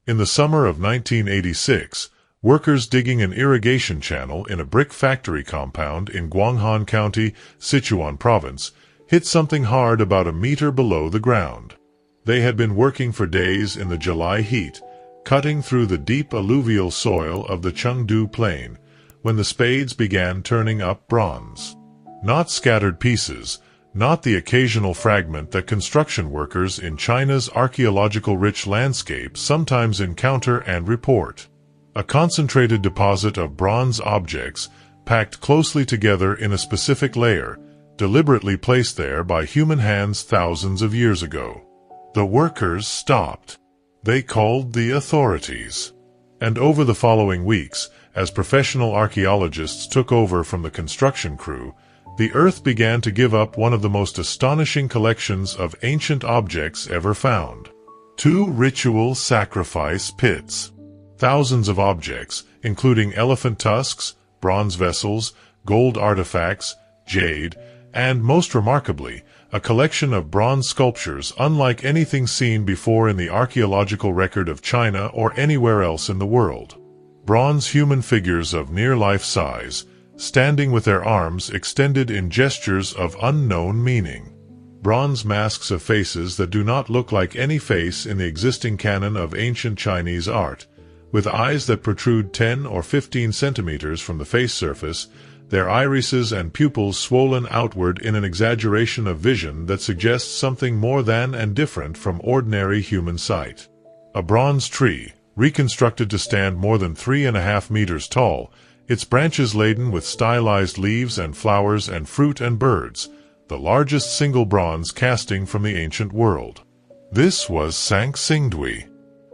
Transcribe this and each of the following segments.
In the summer of 1986, workers digging an irrigation channel in a brick factory compound in Guanghan County, Sichuan Province, hit something hard about a meter below the ground. They had been working for days in the July heat, cutting through the deep alluvial soil of the Chengdu Plain, when the spades began turning up bronze. Not scattered pieces, not the occasional fragment that construction workers in China's archaeological-rich landscape sometimes encounter and report. A concentrated deposit of bronze objects, packed closely together in a specific layer, deliberately placed there by human hands thousands of years ago. The workers stopped. They called the authorities. And over the following weeks, as professional archaeologists took over from the construction crew, the earth began to give up one of the most astonishing collections of ancient objects ever found. 2 ritual sacrifice pits. Thousands of objects, including elephant tusks, bronze vessels, gold artifacts, jade, and, most remarkably, a collection of bronze sculptures unlike anything seen before in the archaeological record of China or anywhere else in the world. Bronze human figures of near-life size, standing with their arms extended in gestures of unknown meaning. Bronze masks of faces that do not look like any face in the existing canon of ancient Chinese art, with eyes that protrude 10 or 15 centimeters from the face surface, their irises and pupils swollen outward in an exaggeration of vision that suggests something more than and different from ordinary human sight. A bronze tree, reconstructed to stand more than 3.5 meters tall, its branches laden with stylized leaves and flowers and fruit and birds, the largest single bronze casting from the ancient world. This was Sanxingdui.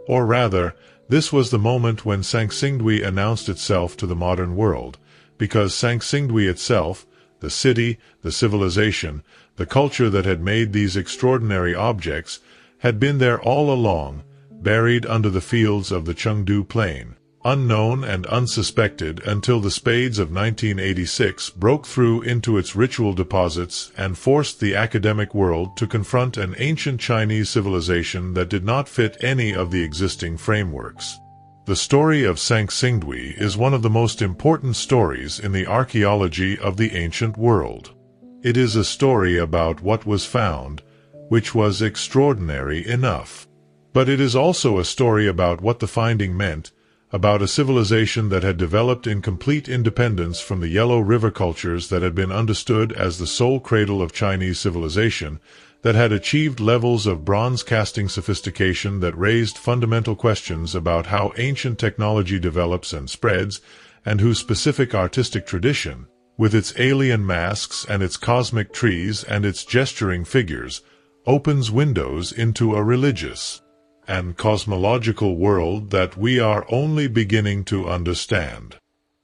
Or rather, this was the moment when Sanxingdui announced itself to the modern world, because Sanxingdui itself, the city, the civilization, the culture that had made these extraordinary objects, had been there all along, buried under the fields of the Chengdu Plain, unknown and unsuspected until the spades of 1986 broke through into its ritual deposits and forced the academic world to confront an ancient Chinese civilization that did not fit any of the existing frameworks. The story of Sanxingdui is one of the most important stories in the archaeology of the ancient world. It is a story about what was found, which was extraordinary enough. But it is also a story about what the finding meant, about a civilization that had developed in complete independence from the Yellow River cultures that had been understood as the sole cradle of Chinese civilization, that had achieved levels of bronze-casting sophistication that raised fundamental questions about how ancient technology develops and spreads, and whose specific artistic tradition, with its alien masks and its cosmic trees and its gesturing figures, opens windows into a religious and cosmological world that we are only beginning to understand.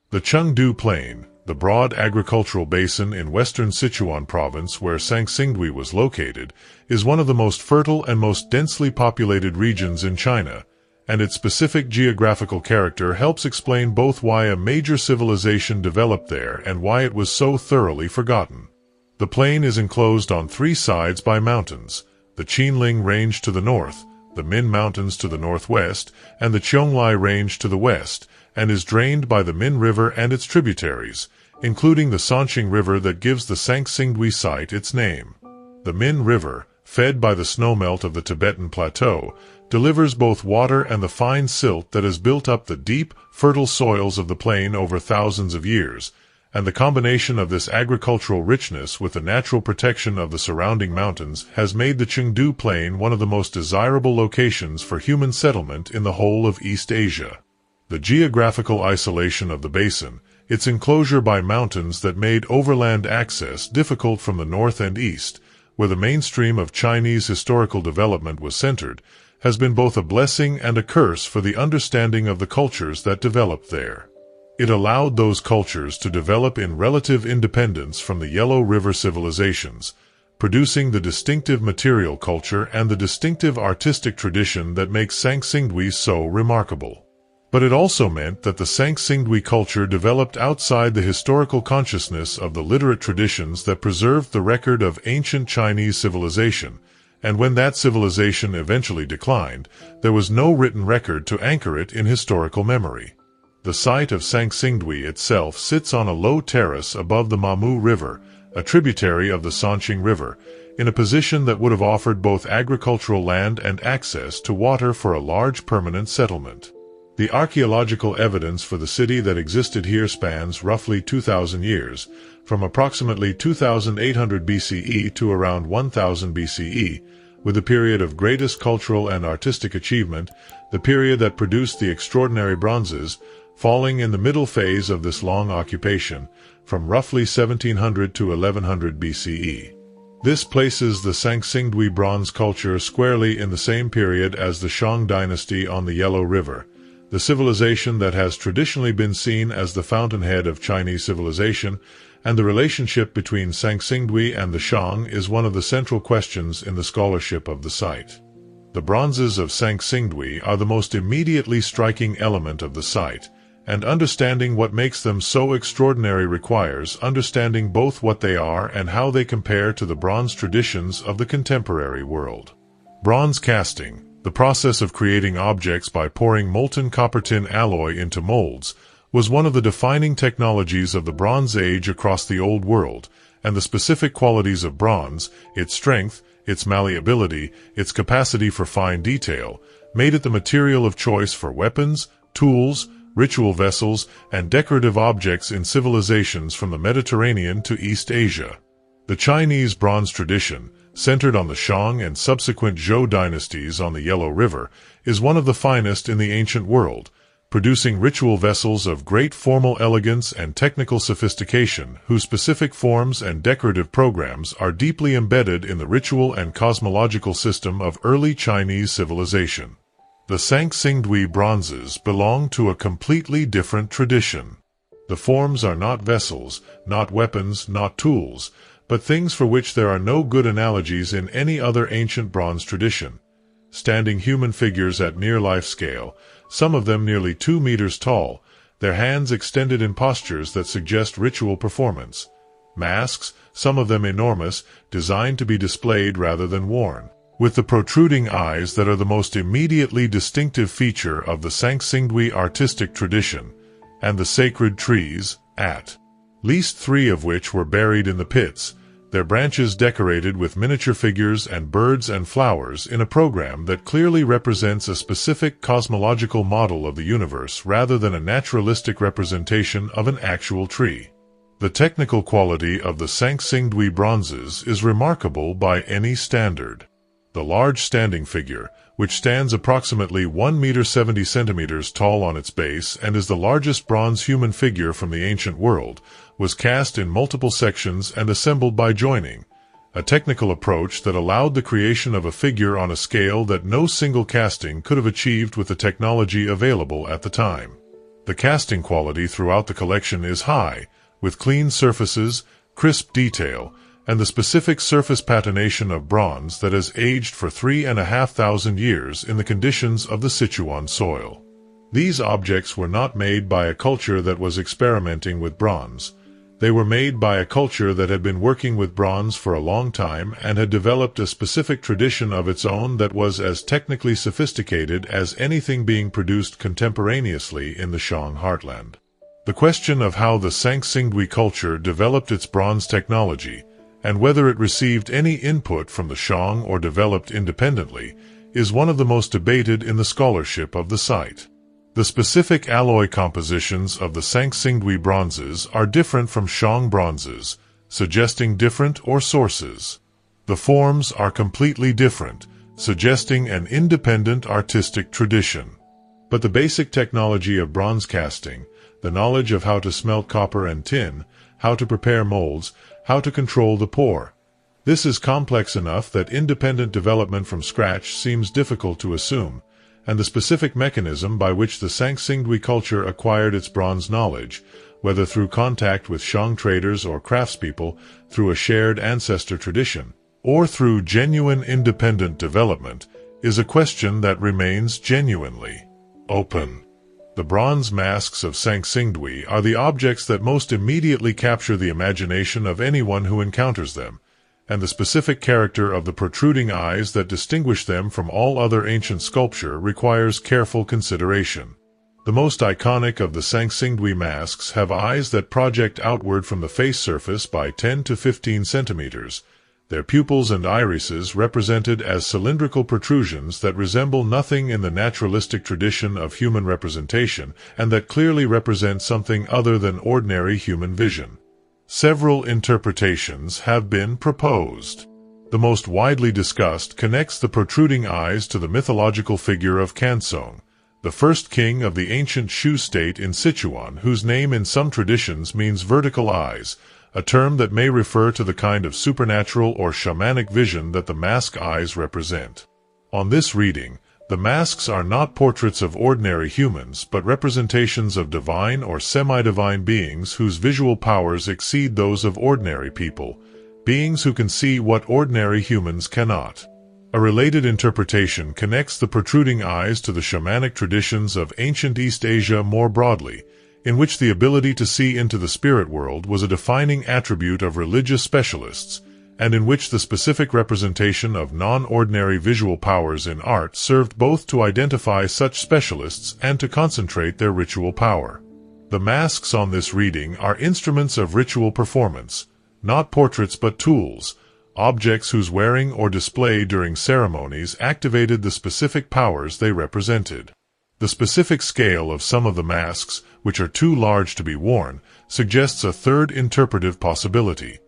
The Chengdu Plain, the broad agricultural basin in western Sichuan province where Sanxingdui was located, is one of the most fertile and most densely populated regions in China, and its specific geographical character helps explain both why a major civilization developed there and why it was so thoroughly forgotten. The plain is enclosed on 3 sides by mountains, the Qinling Range to the north, the Min Mountains to the northwest, and the Qianglai Range to the west, and is drained by the Min River and its tributaries, including the Sanxing River that gives the Sanxingdui site its name. The Min River, fed by the snowmelt of the Tibetan Plateau, delivers both water and the fine silt that has built up the deep, fertile soils of the plain over thousands of years, and the combination of this agricultural richness with the natural protection of the surrounding mountains has made the Chengdu Plain one of the most desirable locations for human settlement in the whole of East Asia. The geographical isolation of the basin, its enclosure by mountains that made overland access difficult from the north and east, where the mainstream of Chinese historical development was centered, has been both a blessing and a curse for the understanding of the cultures that developed there. It allowed those cultures to develop in relative independence from the Yellow River civilizations, producing the distinctive material culture and the distinctive artistic tradition that makes Sanxingdui so remarkable. But it also meant that the Sanxingdui culture developed outside the historical consciousness of the literate traditions that preserved the record of ancient Chinese civilization, and when that civilization eventually declined, there was no written record to anchor it in historical memory. The site of Sanxingdui itself sits on a low terrace above the Mamu River, a tributary of the Sanxing River, in a position that would have offered both agricultural land and access to water for a large permanent settlement. The archaeological evidence for the city that existed here spans roughly 2,000 years, from approximately 2,800 BCE to around 1,000 BCE, with the period of greatest cultural and artistic achievement, the period that produced the extraordinary bronzes, falling in the middle phase of this long occupation, from roughly 1700 to 1100 BCE. This places the Sanxingdui bronze culture squarely in the same period as the Shang dynasty on the Yellow River, the civilization that has traditionally been seen as the fountainhead of Chinese civilization, and the relationship between Sanxingdui and the Shang is one of the central questions in the scholarship of the site. The bronzes of Sanxingdui are the most immediately striking element of the site, and understanding what makes them so extraordinary requires understanding both what they are and how they compare to the bronze traditions of the contemporary world. Bronze casting, the process of creating objects by pouring molten copper tin alloy into molds, was one of the defining technologies of the Bronze Age across the Old World, and the specific qualities of bronze, its strength, its malleability, its capacity for fine detail, made it the material of choice for weapons, tools, ritual vessels, and decorative objects in civilizations from the Mediterranean to East Asia. The Chinese bronze tradition, centered on the Shang and subsequent Zhou dynasties on the Yellow River, is one of the finest in the ancient world, producing ritual vessels of great formal elegance and technical sophistication whose specific forms and decorative programs are deeply embedded in the ritual and cosmological system of early Chinese civilization. The Sanxingdui bronzes belong to a completely different tradition. The forms are not vessels, not weapons, not tools, but things for which there are no good analogies in any other ancient bronze tradition. Standing human figures at near-life scale, some of them nearly 2 meters tall, their hands extended in postures that suggest ritual performance. Masks, some of them enormous, designed to be displayed rather than worn, with the protruding eyes that are the most immediately distinctive feature of the Sanxingdui artistic tradition, and the sacred trees, at least 3 of which were buried in the pits, their branches decorated with miniature figures and birds and flowers in a program that clearly represents a specific cosmological model of the universe rather than a naturalistic representation of an actual tree. The technical quality of the Sanxingdui bronzes is remarkable by any standard. The large standing figure, which stands approximately 1 meter 70 centimeters tall on its base and is the largest bronze human figure from the ancient world, was cast in multiple sections and assembled by joining, a technical approach that allowed the creation of a figure on a scale that no single casting could have achieved with the technology available at the time. The casting quality throughout the collection is high, with clean surfaces, crisp detail, and the specific surface patination of bronze that has aged for 3,500 years in the conditions of the Sichuan soil. These objects were not made by a culture that was experimenting with bronze. They were made by a culture that had been working with bronze for a long time and had developed a specific tradition of its own that was as technically sophisticated as anything being produced contemporaneously in the Shang heartland. The question of how the Sanxingdui culture developed its bronze technology, and whether it received any input from the Shang or developed independently, is one of the most debated in the scholarship of the site. The specific alloy compositions of the Sanxingdui bronzes are different from Shang bronzes, suggesting different sources. The forms are completely different, suggesting an independent artistic tradition. But the basic technology of bronze casting, the knowledge of how to smelt copper and tin, how to prepare molds, how to control the pour. This is complex enough that independent development from scratch seems difficult to assume, and the specific mechanism by which the Sanxingdui culture acquired its bronze knowledge, whether through contact with Shang traders or craftspeople, through a shared ancestor tradition, or through genuine independent development, is a question that remains genuinely open. The bronze masks of Sanxingdui are the objects that most immediately capture the imagination of anyone who encounters them, and the specific character of the protruding eyes that distinguish them from all other ancient sculpture requires careful consideration. The most iconic of the Sanxingdui masks have eyes that project outward from the face surface by 10 to 15 centimeters, their pupils and irises represented as cylindrical protrusions that resemble nothing in the naturalistic tradition of human representation and that clearly represent something other than ordinary human vision. Several interpretations have been proposed. The most widely discussed connects the protruding eyes to the mythological figure of Cansong, the first king of the ancient Shu state in Sichuan, whose name in some traditions means vertical eyes, a term that may refer to the kind of supernatural or shamanic vision that the mask eyes represent. On this reading, the masks are not portraits of ordinary humans but representations of divine or semi-divine beings whose visual powers exceed those of ordinary people, beings who can see what ordinary humans cannot. A related interpretation connects the protruding eyes to the shamanic traditions of ancient East Asia more broadly, in which the ability to see into the spirit world was a defining attribute of religious specialists, and in which the specific representation of non-ordinary visual powers in art served both to identify such specialists and to concentrate their ritual power. The masks on this reading are instruments of ritual performance, not portraits but tools, objects whose wearing or display during ceremonies activated the specific powers they represented. The specific scale of some of the masks, which are too large to be worn, suggests a third interpretive possibility: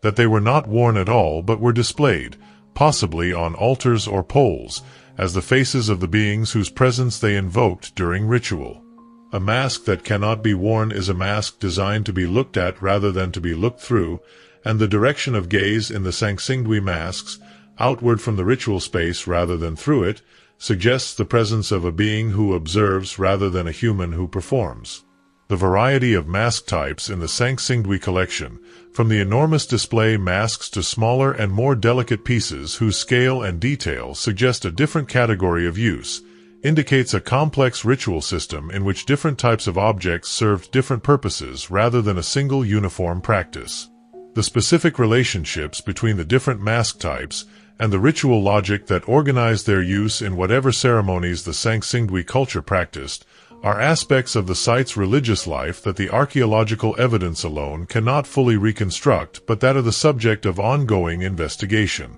that they were not worn at all but were displayed, possibly on altars or poles, as the faces of the beings whose presence they invoked during ritual. A mask that cannot be worn is a mask designed to be looked at rather than to be looked through, and the direction of gaze in the Sanxingdui masks, outward from the ritual space rather than through it, suggests the presence of a being who observes rather than a human who performs. The variety of mask types in the Sanxingdui collection, from the enormous display masks to smaller and more delicate pieces whose scale and detail suggest a different category of use, indicates a complex ritual system in which different types of objects served different purposes rather than a single uniform practice. The specific relationships between the different mask types and the ritual logic that organized their use in whatever ceremonies the Sanxingdui culture practiced are aspects of the site's religious life that the archaeological evidence alone cannot fully reconstruct but that are the subject of ongoing investigation.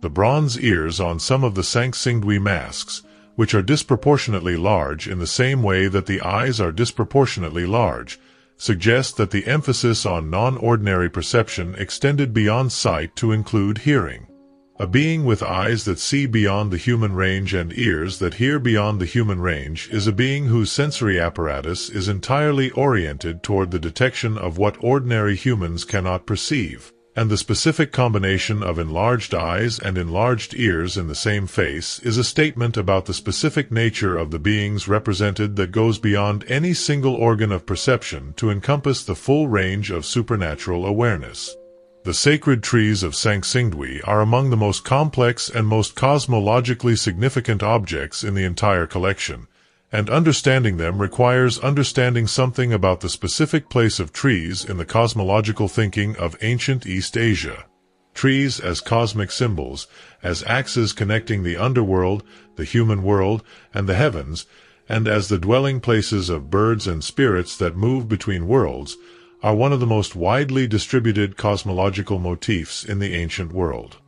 The bronze ears on some of the Sanxingdui masks, which are disproportionately large in the same way that the eyes are disproportionately large, suggest that the emphasis on non-ordinary perception extended beyond sight to include hearing. A being with eyes that see beyond the human range and ears that hear beyond the human range is a being whose sensory apparatus is entirely oriented toward the detection of what ordinary humans cannot perceive, and the specific combination of enlarged eyes and enlarged ears in the same face is a statement about the specific nature of the beings represented that goes beyond any single organ of perception to encompass the full range of supernatural awareness. The sacred trees of Sanxingdui are among the most complex and most cosmologically significant objects in the entire collection, and understanding them requires understanding something about the specific place of trees in the cosmological thinking of ancient East Asia. Trees as cosmic symbols, as axes connecting the underworld, the human world, and the heavens, and as the dwelling places of birds and spirits that move between worlds, are one of the most widely distributed cosmological motifs in the ancient world.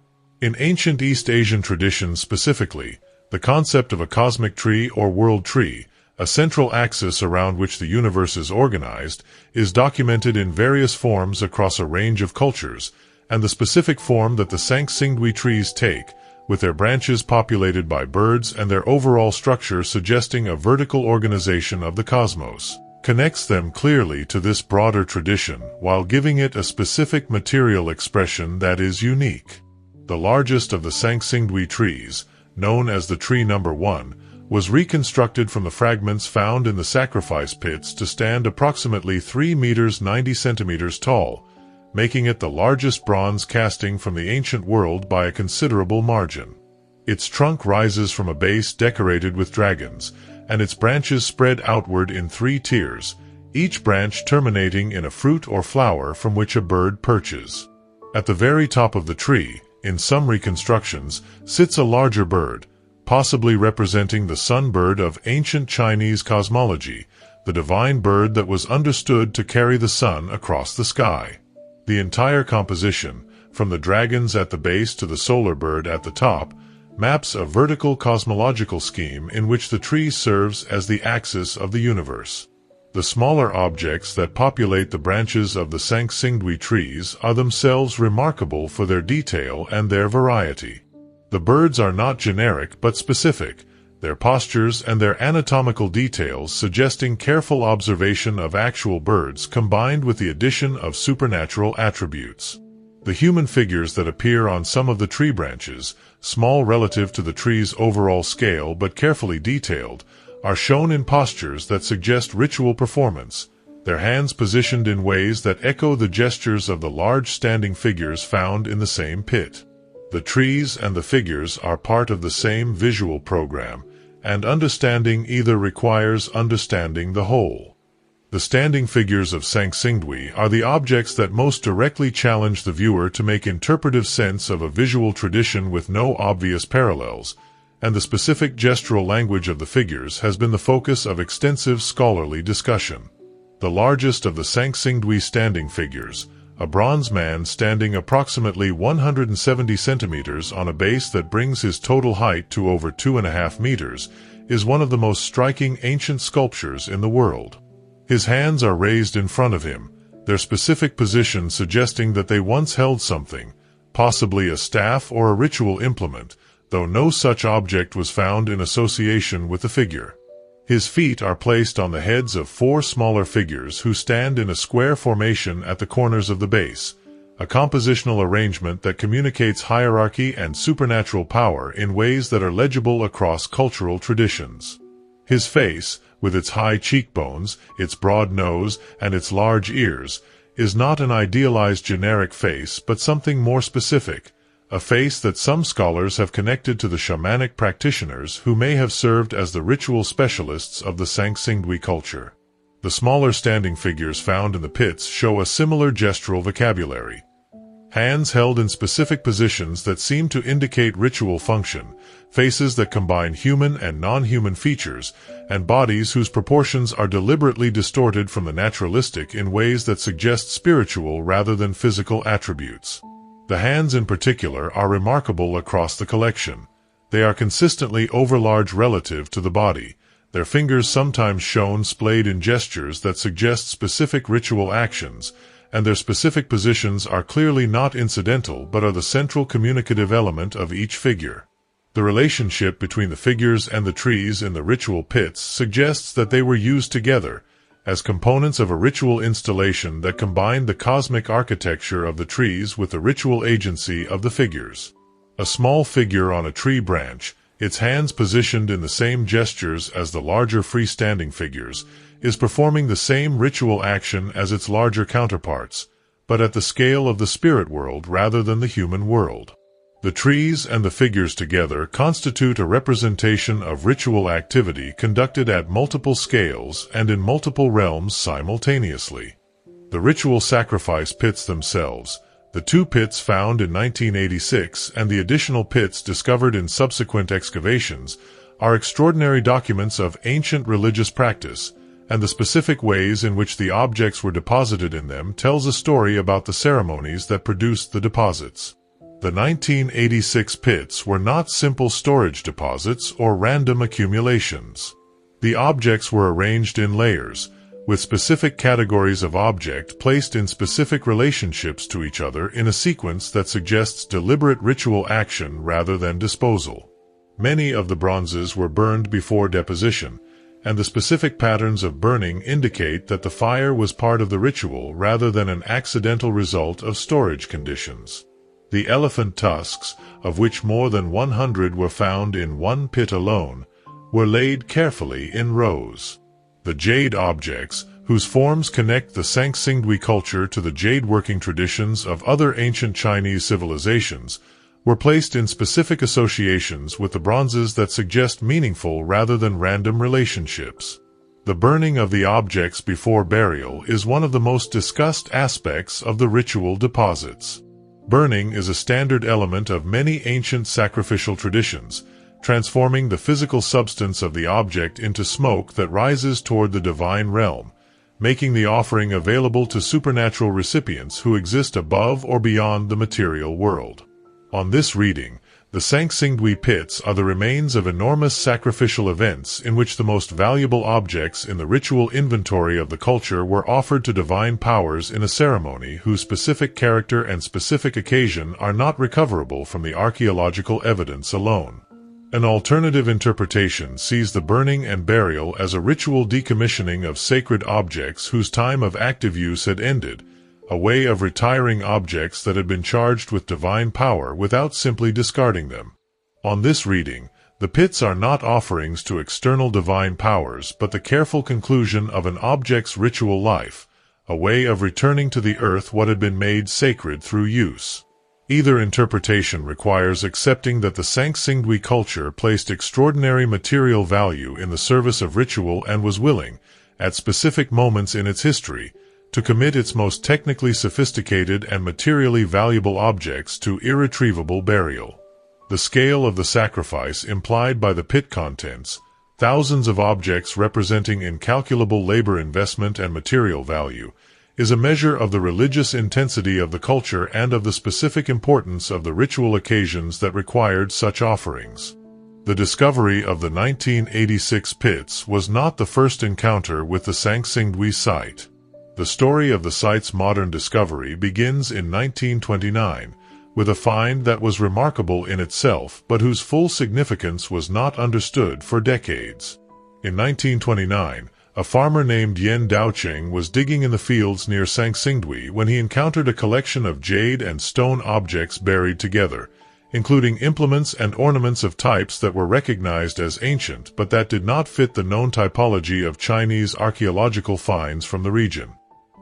In ancient East Asian traditions specifically, the concept of a cosmic tree or world tree, a central axis around which the universe is organized, is documented in various forms across a range of cultures, and the specific form that the Sanxingdui trees take, with their branches populated by birds and their overall structure suggesting a vertical organization of the cosmos, connects them clearly to this broader tradition while giving it a specific material expression that is unique. The largest of the Sanxingdui trees, known as the tree number 1, was reconstructed from the fragments found in the sacrifice pits to stand approximately 3 meters 90 centimeters tall, making it the largest bronze casting from the ancient world by a considerable margin. Its trunk rises from a base decorated with dragons, and its branches spread outward in 3 tiers, each branch terminating in a fruit or flower from which a bird perches. At the very top of the tree, in some reconstructions, sits a larger bird, possibly representing the sunbird of ancient Chinese cosmology, the divine bird that was understood to carry the sun across the sky. The entire composition, from the dragons at the base to the solar bird at the top, maps a vertical cosmological scheme in which the tree serves as the axis of the universe. The smaller objects that populate the branches of the Sanxingdui trees are themselves remarkable for their detail and their variety. The birds are not generic but specific, their postures and their anatomical details suggesting careful observation of actual birds combined with the addition of supernatural attributes. The human figures that appear on some of the tree branches, small relative to the tree's overall scale but carefully detailed, are shown in postures that suggest ritual performance, their hands positioned in ways that echo the gestures of the large standing figures found in the same pit. The trees and the figures are part of the same visual program, and understanding either requires understanding the whole. The standing figures of Sanxingdui are the objects that most directly challenge the viewer to make interpretive sense of a visual tradition with no obvious parallels, and the specific gestural language of the figures has been the focus of extensive scholarly discussion. The largest of the Sanxingdui standing figures, a bronze man standing approximately 170 centimeters on a base that brings his total height to over 2.5 meters, is one of the most striking ancient sculptures in the world. His hands are raised in front of him, their specific position suggesting that they once held something, possibly a staff or a ritual implement, though no such object was found in association with the figure. His feet are placed on the heads of 4 smaller figures who stand in a square formation at the corners of the base, a compositional arrangement that communicates hierarchy and supernatural power in ways that are legible across cultural traditions. His face, with its high cheekbones, its broad nose, and its large ears, is not an idealized generic face but something more specific, a face that some scholars have connected to the shamanic practitioners who may have served as the ritual specialists of the Sanxingdui culture. The smaller standing figures found in the pits show a similar gestural vocabulary. Hands held in specific positions that seem to indicate ritual function, faces that combine human and non-human features, and bodies whose proportions are deliberately distorted from the naturalistic in ways that suggest spiritual rather than physical attributes. The hands in particular are remarkable across the collection. They are consistently overlarge relative to the body, their fingers sometimes shown splayed in gestures that suggest specific ritual actions, and their specific positions are clearly not incidental but are the central communicative element of each figure. The relationship between the figures and the trees in the ritual pits suggests that they were used together, as components of a ritual installation that combined the cosmic architecture of the trees with the ritual agency of the figures. A small figure on a tree branch, its hands positioned in the same gestures as the larger freestanding figures, is performing the same ritual action as its larger counterparts, but at the scale of the spirit world rather than the human world. The trees and the figures together constitute a representation of ritual activity conducted at multiple scales and in multiple realms simultaneously. The ritual sacrifice pits themselves, the 2 pits found in 1986 and the additional pits discovered in subsequent excavations, are extraordinary documents of ancient religious practice, and the specific ways in which the objects were deposited in them tells a story about the ceremonies that produced the deposits. The 1986 pits were not simple storage deposits or random accumulations. The objects were arranged in layers, with specific categories of object placed in specific relationships to each other in a sequence that suggests deliberate ritual action rather than disposal. Many of the bronzes were burned before deposition, and the specific patterns of burning indicate that the fire was part of the ritual rather than an accidental result of storage conditions. The elephant tusks, of which more than 100 were found in one pit alone, were laid carefully in rows. The jade objects, whose forms connect the Sanxingdui culture to the jade working traditions of other ancient Chinese civilizations, were placed in specific associations with the bronzes that suggest meaningful rather than random relationships. The burning of the objects before burial is one of the most discussed aspects of the ritual deposits. Burning is a standard element of many ancient sacrificial traditions, transforming the physical substance of the object into smoke that rises toward the divine realm, making the offering available to supernatural recipients who exist above or beyond the material world. On this reading, the Sanxingdui pits are the remains of enormous sacrificial events in which the most valuable objects in the ritual inventory of the culture were offered to divine powers in a ceremony whose specific character and specific occasion are not recoverable from the archaeological evidence alone. An alternative interpretation sees the burning and burial as a ritual decommissioning of sacred objects whose time of active use had ended, a way of retiring objects that had been charged with divine power without simply discarding them. On this reading, the pits are not offerings to external divine powers but the careful conclusion of an object's ritual life, a way of returning to the earth what had been made sacred through use. Either interpretation requires accepting that the Sanxingdui culture placed extraordinary material value in the service of ritual and was willing, at specific moments in its history, to commit its most technically sophisticated and materially valuable objects to irretrievable burial. The scale of the sacrifice implied by the pit contents, thousands of objects representing incalculable labor investment and material value, is a measure of the religious intensity of the culture and of the specific importance of the ritual occasions that required such offerings. The discovery of the 1986 pits was not the first encounter with the Sanxingdui site. The story of the site's modern discovery begins in 1929, with a find that was remarkable in itself but whose full significance was not understood for decades. In 1929, a farmer named Yen Daoqing was digging in the fields near Sanxingdui when he encountered a collection of jade and stone objects buried together, including implements and ornaments of types that were recognized as ancient but that did not fit the known typology of Chinese archaeological finds from the region.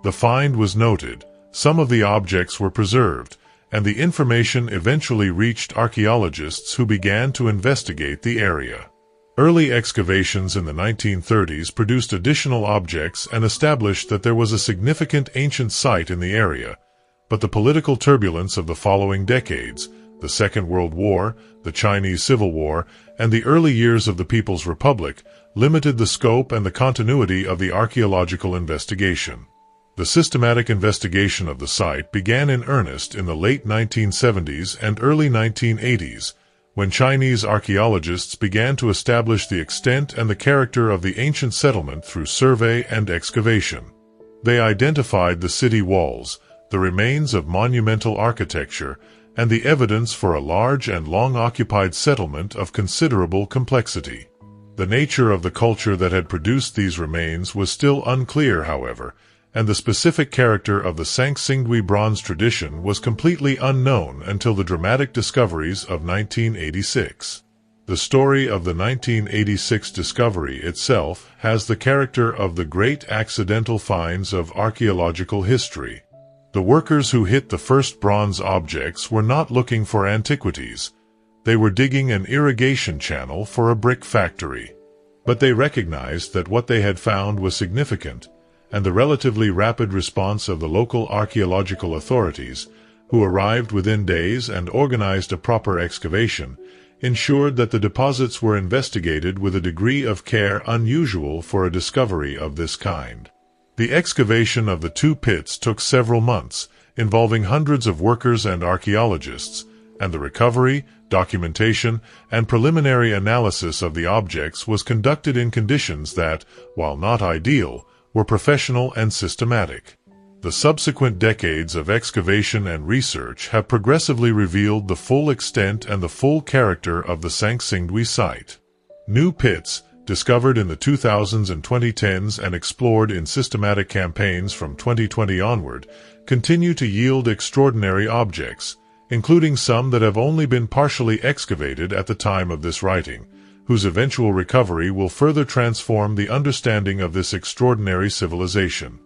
The find was noted, some of the objects were preserved, and the information eventually reached archaeologists who began to investigate the area. Early excavations in the 1930s produced additional objects and established that there was a significant ancient site in the area, but the political turbulence of the following decades, the Second World War, the Chinese Civil War, and the early years of the People's Republic, limited the scope and the continuity of the archaeological investigation. The systematic investigation of the site began in earnest in the late 1970s and early 1980s, when Chinese archaeologists began to establish the extent and the character of the ancient settlement through survey and excavation. They identified the city walls, the remains of monumental architecture, and the evidence for a large and long-occupied settlement of considerable complexity. The nature of the culture that had produced these remains was still unclear, however, and the specific character of the Sanxingdui bronze tradition was completely unknown until the dramatic discoveries of 1986. The story of the 1986 discovery itself has the character of the great accidental finds of archaeological history. The workers who hit the first bronze objects were not looking for antiquities. They were digging an irrigation channel for a brick factory. But they recognized that what they had found was significant, and the relatively rapid response of the local archaeological authorities, who arrived within days and organized a proper excavation, ensured that the deposits were investigated with a degree of care unusual for a discovery of this kind. The excavation of the two pits took several months, involving hundreds of workers and archaeologists, and the recovery, documentation, and preliminary analysis of the objects was conducted in conditions that, while not ideal, were professional and systematic. The subsequent decades of excavation and research have progressively revealed the full extent and the full character of the Sanxingdui site. New pits, discovered in the 2000s and 2010s and explored in systematic campaigns from 2020 onward, continue to yield extraordinary objects, including some that have only been partially excavated at the time of this writing, whose eventual recovery will further transform the understanding of this extraordinary civilization.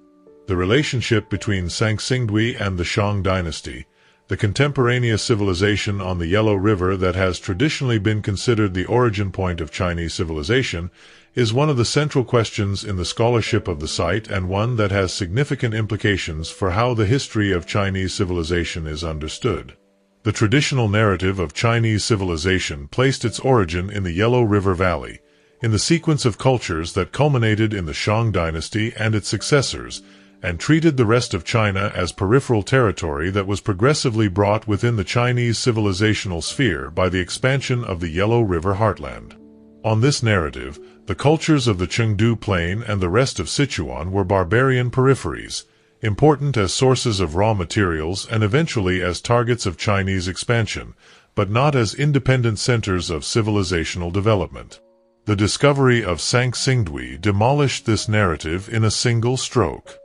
The relationship between Sanxingdui and the Shang dynasty, the contemporaneous civilization on the Yellow River that has traditionally been considered the origin point of Chinese civilization, is one of the central questions in the scholarship of the site and one that has significant implications for how the history of Chinese civilization is understood. The traditional narrative of Chinese civilization placed its origin in the Yellow River Valley, in the sequence of cultures that culminated in the Shang dynasty and its successors, and treated the rest of China as peripheral territory that was progressively brought within the Chinese civilizational sphere by the expansion of the Yellow River heartland. On this narrative, the cultures of the Chengdu Plain and the rest of Sichuan were barbarian peripheries, important as sources of raw materials and eventually as targets of Chinese expansion, but not as independent centers of civilizational development. The discovery of Sanxingdui demolished this narrative in a single stroke.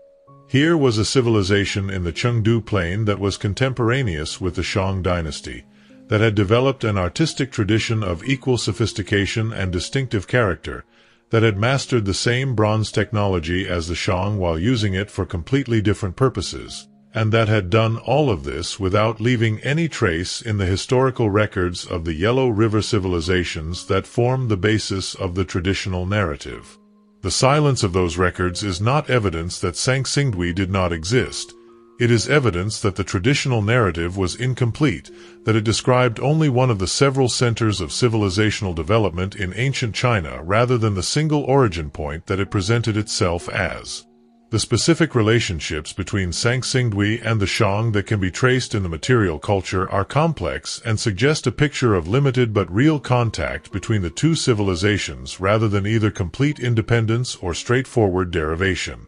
Here was a civilization in the Chengdu Plain that was contemporaneous with the Shang dynasty, that had developed an artistic tradition of equal sophistication and distinctive character, that had mastered the same bronze technology as the Shang while using it for completely different purposes, and that had done all of this without leaving any trace in the historical records of the Yellow River civilizations that form the basis of the traditional narrative. The silence of those records is not evidence that Sanxingdui did not exist. It is evidence that the traditional narrative was incomplete, that it described only one of the several centers of civilizational development in ancient China rather than the single origin point that it presented itself as. The specific relationships between Sanxingdui and the Shang that can be traced in the material culture are complex and suggest a picture of limited but real contact between the two civilizations rather than either complete independence or straightforward derivation.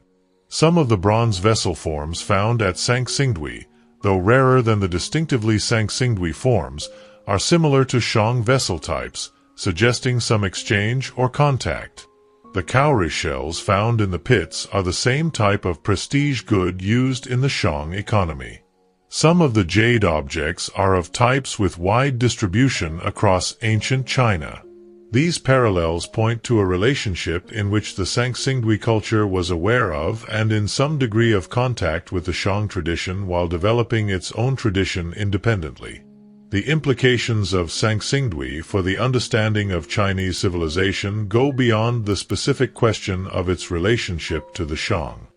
Some of the bronze vessel forms found at Sanxingdui, though rarer than the distinctively Sanxingdui forms, are similar to Shang vessel types, suggesting some exchange or contact. The cowrie shells found in the pits are the same type of prestige good used in the Shang economy. Some of the jade objects are of types with wide distribution across ancient China. These parallels point to a relationship in which the Sanxingdui culture was aware of and in some degree of contact with the Shang tradition while developing its own tradition independently. The implications of Sanxingdui for the understanding of Chinese civilization go beyond the specific question of its relationship to the Shang.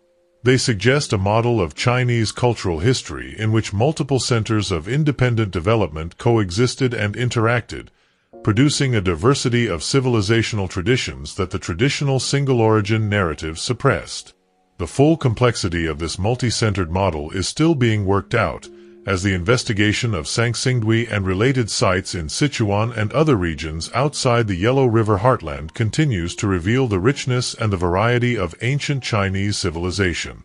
They suggest a model of Chinese cultural history in which multiple centers of independent development coexisted and interacted, producing a diversity of civilizational traditions that the traditional single-origin narrative suppressed. The full complexity of this multi-centered model is still being worked out, as the investigation of Sanxingdui and related sites in Sichuan and other regions outside the Yellow River heartland continues to reveal the richness and the variety of ancient Chinese civilization.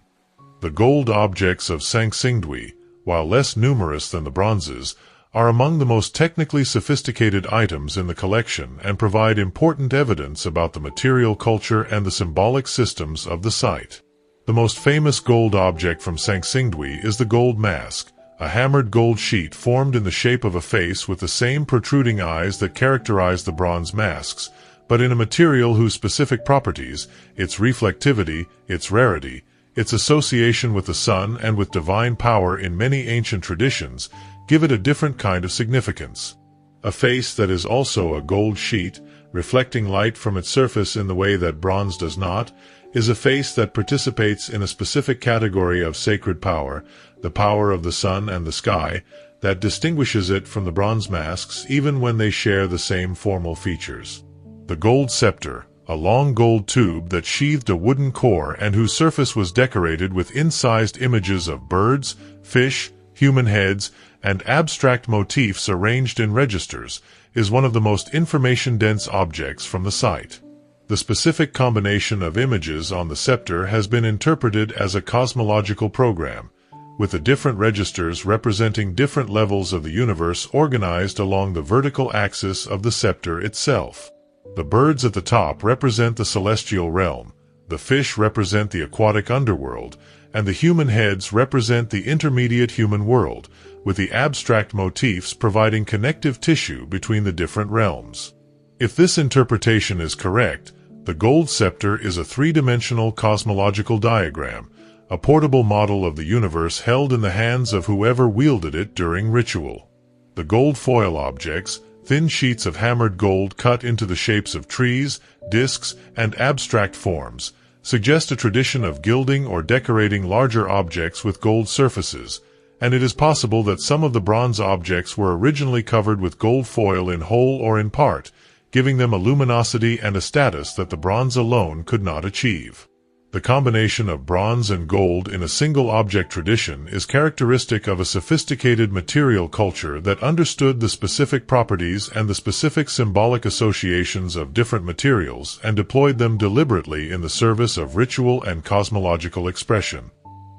The gold objects of Sanxingdui, while less numerous than the bronzes, are among the most technically sophisticated items in the collection and provide important evidence about the material culture and the symbolic systems of the site. The most famous gold object from Sanxingdui is the gold mask, a hammered gold sheet formed in the shape of a face with the same protruding eyes that characterize the bronze masks, but in a material whose specific properties, its reflectivity, its rarity, its association with the sun and with divine power in many ancient traditions, give it a different kind of significance. A face that is also a gold sheet, reflecting light from its surface in the way that bronze does not, is a face that participates in a specific category of sacred power, the power of the sun and the sky, that distinguishes it from the bronze masks even when they share the same formal features. The gold scepter, a long gold tube that sheathed a wooden core and whose surface was decorated with incised images of birds, fish, human heads, and abstract motifs arranged in registers, is one of the most information-dense objects from the site. The specific combination of images on the scepter has been interpreted as a cosmological program, with the different registers representing different levels of the universe organized along the vertical axis of the scepter itself. The birds at the top represent the celestial realm, the fish represent the aquatic underworld, and the human heads represent the intermediate human world, with the abstract motifs providing connective tissue between the different realms. If this interpretation is correct, the gold scepter is a three-dimensional cosmological diagram, a portable model of the universe held in the hands of whoever wielded it during ritual. The gold foil objects, thin sheets of hammered gold cut into the shapes of trees, discs, and abstract forms, suggest a tradition of gilding or decorating larger objects with gold surfaces, and it is possible that some of the bronze objects were originally covered with gold foil in whole or in part, giving them a luminosity and a status that the bronze alone could not achieve. The combination of bronze and gold in a single object tradition is characteristic of a sophisticated material culture that understood the specific properties and the specific symbolic associations of different materials and deployed them deliberately in the service of ritual and cosmological expression.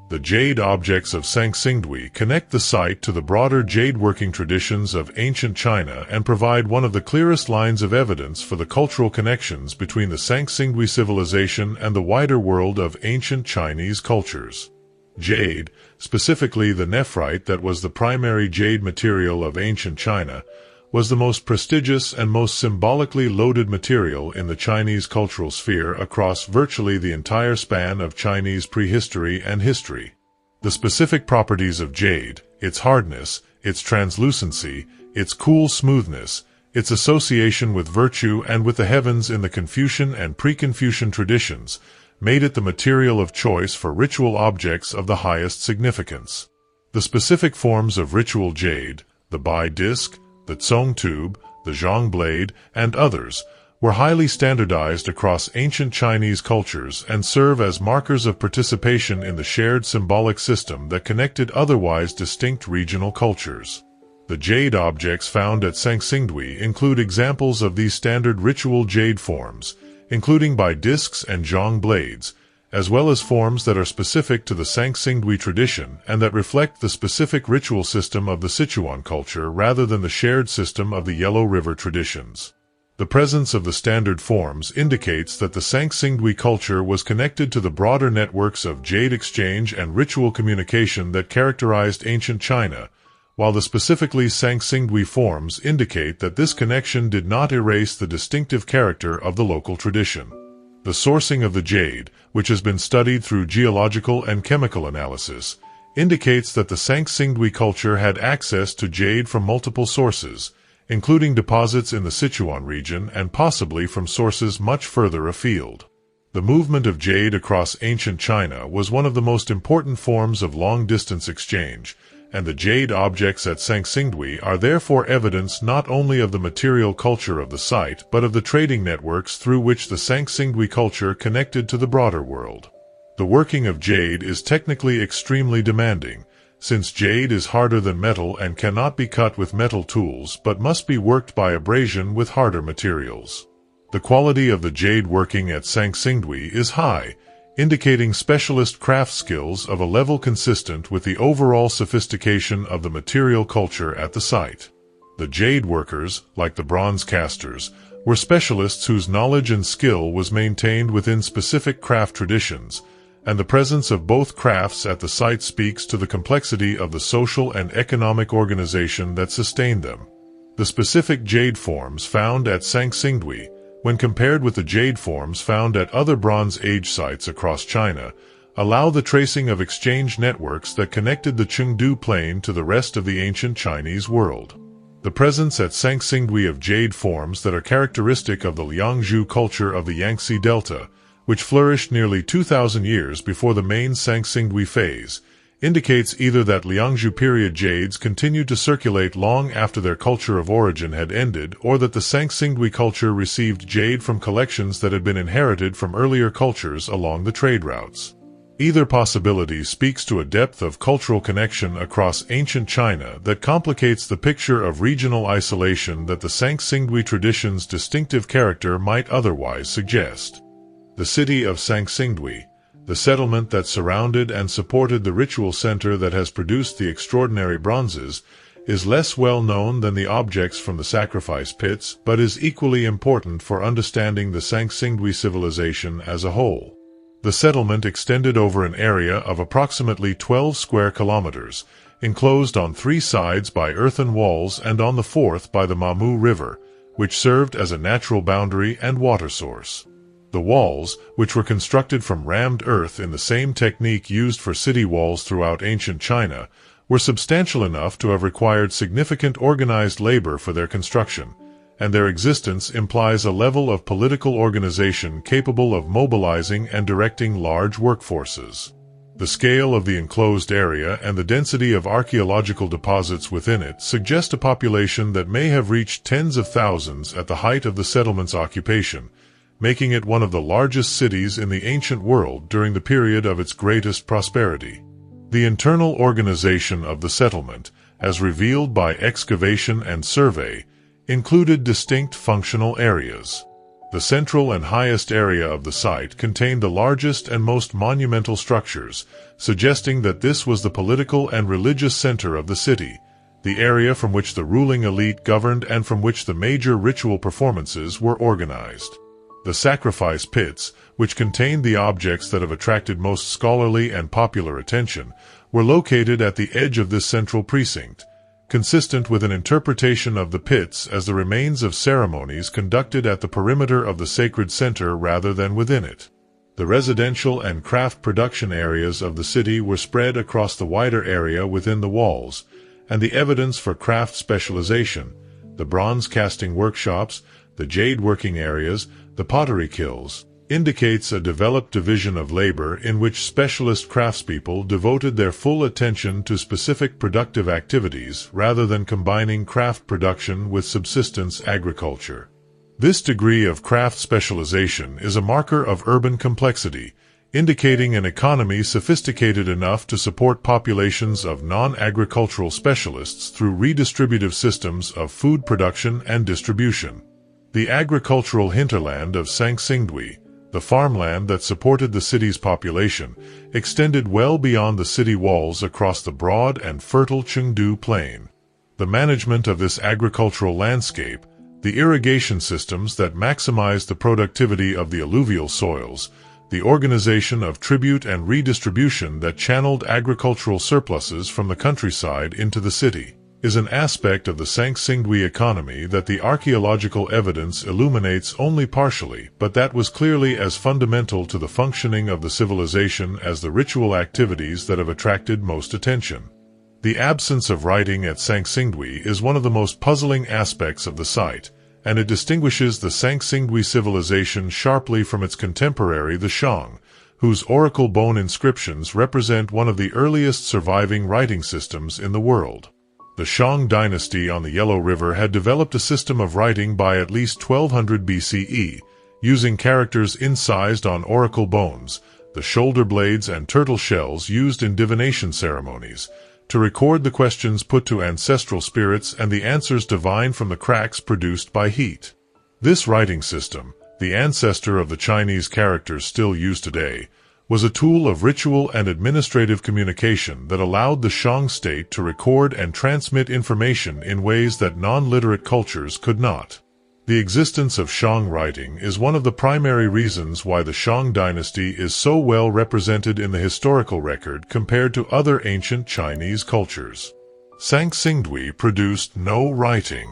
The jade objects of Sanxingdui connect the site to the broader jade working traditions of ancient China and provide one of the clearest lines of evidence for the cultural connections between the Sanxingdui civilization and the wider world of ancient Chinese cultures. Jade, specifically the nephrite that was the primary jade material of ancient China, was the most prestigious and most symbolically loaded material in the Chinese cultural sphere across virtually the entire span of Chinese prehistory and history. The specific properties of jade, its hardness, its translucency, its cool smoothness, its association with virtue and with the heavens in the Confucian and pre-Confucian traditions, made it the material of choice for ritual objects of the highest significance. The specific forms of ritual jade, the bai disc, the tsong tube, the zhang blade, and others, were highly standardized across ancient Chinese cultures and serve as markers of participation in the shared symbolic system that connected otherwise distinct regional cultures. The jade objects found at Sanxingdui include examples of these standard ritual jade forms, including bai discs and zhang blades, as well as forms that are specific to the Sanxingdui tradition and that reflect the specific ritual system of the Sichuan culture rather than the shared system of the Yellow River traditions. The presence of the standard forms indicates that the Sanxingdui culture was connected to the broader networks of jade exchange and ritual communication that characterized ancient China, while the specifically Sanxingdui forms indicate that this connection did not erase the distinctive character of the local tradition. The sourcing of the jade, which has been studied through geological and chemical analysis, indicates that the Sanxingdui culture had access to jade from multiple sources, including deposits in the Sichuan region and possibly from sources much further afield. The movement of jade across ancient China was one of the most important forms of long-distance exchange, and the jade objects at Sanxingdui are therefore evidence not only of the material culture of the site but of the trading networks through which the Sanxingdui culture connected to the broader world. The working of jade is technically extremely demanding, since jade is harder than metal and cannot be cut with metal tools but must be worked by abrasion with harder materials. The quality of the jade working at Sanxingdui is high, indicating specialist craft skills of a level consistent with the overall sophistication of the material culture at the site. The jade workers, like the bronze casters, were specialists whose knowledge and skill was maintained within specific craft traditions, and the presence of both crafts at the site speaks to the complexity of the social and economic organization that sustained them. The specific jade forms found at Sanxingdui, when compared with the jade forms found at other Bronze Age sites across China, allow the tracing of exchange networks that connected the Chengdu Plain to the rest of the ancient Chinese world. The presence at Sanxingdui of jade forms that are characteristic of the Liangzhu culture of the Yangtze Delta, which flourished nearly 2,000 years before the main Sanxingdui phase, indicates either that Liangzhu period jades continued to circulate long after their culture of origin had ended, or that the Sanxingdui culture received jade from collections that had been inherited from earlier cultures along the trade routes. Either possibility speaks to a depth of cultural connection across ancient China that complicates the picture of regional isolation that the Sanxingdui tradition's distinctive character might otherwise suggest. The city of Sanxingdui, the settlement that surrounded and supported the ritual center that has produced the extraordinary bronzes, is less well known than the objects from the sacrifice pits, but is equally important for understanding the Sanxingdui civilization as a whole. The settlement extended over an area of approximately 12 square kilometers, enclosed on 3 sides by earthen walls and on the 4th by the Mamu River, which served as a natural boundary and water source. The walls, which were constructed from rammed earth in the same technique used for city walls throughout ancient China, were substantial enough to have required significant organized labor for their construction, and their existence implies a level of political organization capable of mobilizing and directing large workforces. The scale of the enclosed area and the density of archaeological deposits within it suggest a population that may have reached tens of thousands at the height of the settlement's occupation, making it one of the largest cities in the ancient world during the period of its greatest prosperity. The internal organization of the settlement, as revealed by excavation and survey, included distinct functional areas. The central and highest area of the site contained the largest and most monumental structures, suggesting that this was the political and religious center of the city, the area from which the ruling elite governed and from which the major ritual performances were organized. The sacrifice pits, which contained the objects that have attracted most scholarly and popular attention, were located at the edge of this central precinct, consistent with an interpretation of the pits as the remains of ceremonies conducted at the perimeter of the sacred center rather than within it. The residential and craft production areas of the city were spread across the wider area within the walls, and the evidence for craft specialization, the bronze casting workshops, the jade working areas, the pottery kilns, indicates a developed division of labor in which specialist craftspeople devoted their full attention to specific productive activities rather than combining craft production with subsistence agriculture. This degree of craft specialization is a marker of urban complexity, indicating an economy sophisticated enough to support populations of non-agricultural specialists through redistributive systems of food production and distribution. The agricultural hinterland of Sanxingdui, the farmland that supported the city's population, extended well beyond the city walls across the broad and fertile Chengdu plain. The management of this agricultural landscape, the irrigation systems that maximized the productivity of the alluvial soils, the organization of tribute and redistribution that channeled agricultural surpluses from the countryside into the city, is an aspect of the Sanxingdui economy that the archaeological evidence illuminates only partially, but that was clearly as fundamental to the functioning of the civilization as the ritual activities that have attracted most attention. The absence of writing at Sanxingdui is one of the most puzzling aspects of the site, and it distinguishes the Sanxingdui civilization sharply from its contemporary the Shang, whose oracle bone inscriptions represent one of the earliest surviving writing systems in the world. The Shang dynasty on the Yellow River had developed a system of writing by at least 1200 BCE, using characters incised on oracle bones, the shoulder blades and turtle shells used in divination ceremonies, to record the questions put to ancestral spirits and the answers divined from the cracks produced by heat. This writing system, the ancestor of the Chinese characters still used today, was a tool of ritual and administrative communication that allowed the Shang state to record and transmit information in ways that non-literate cultures could not. The existence of Shang writing is one of the primary reasons why the Shang dynasty is so well represented in the historical record compared to other ancient Chinese cultures. Sanxingdui produced no writing.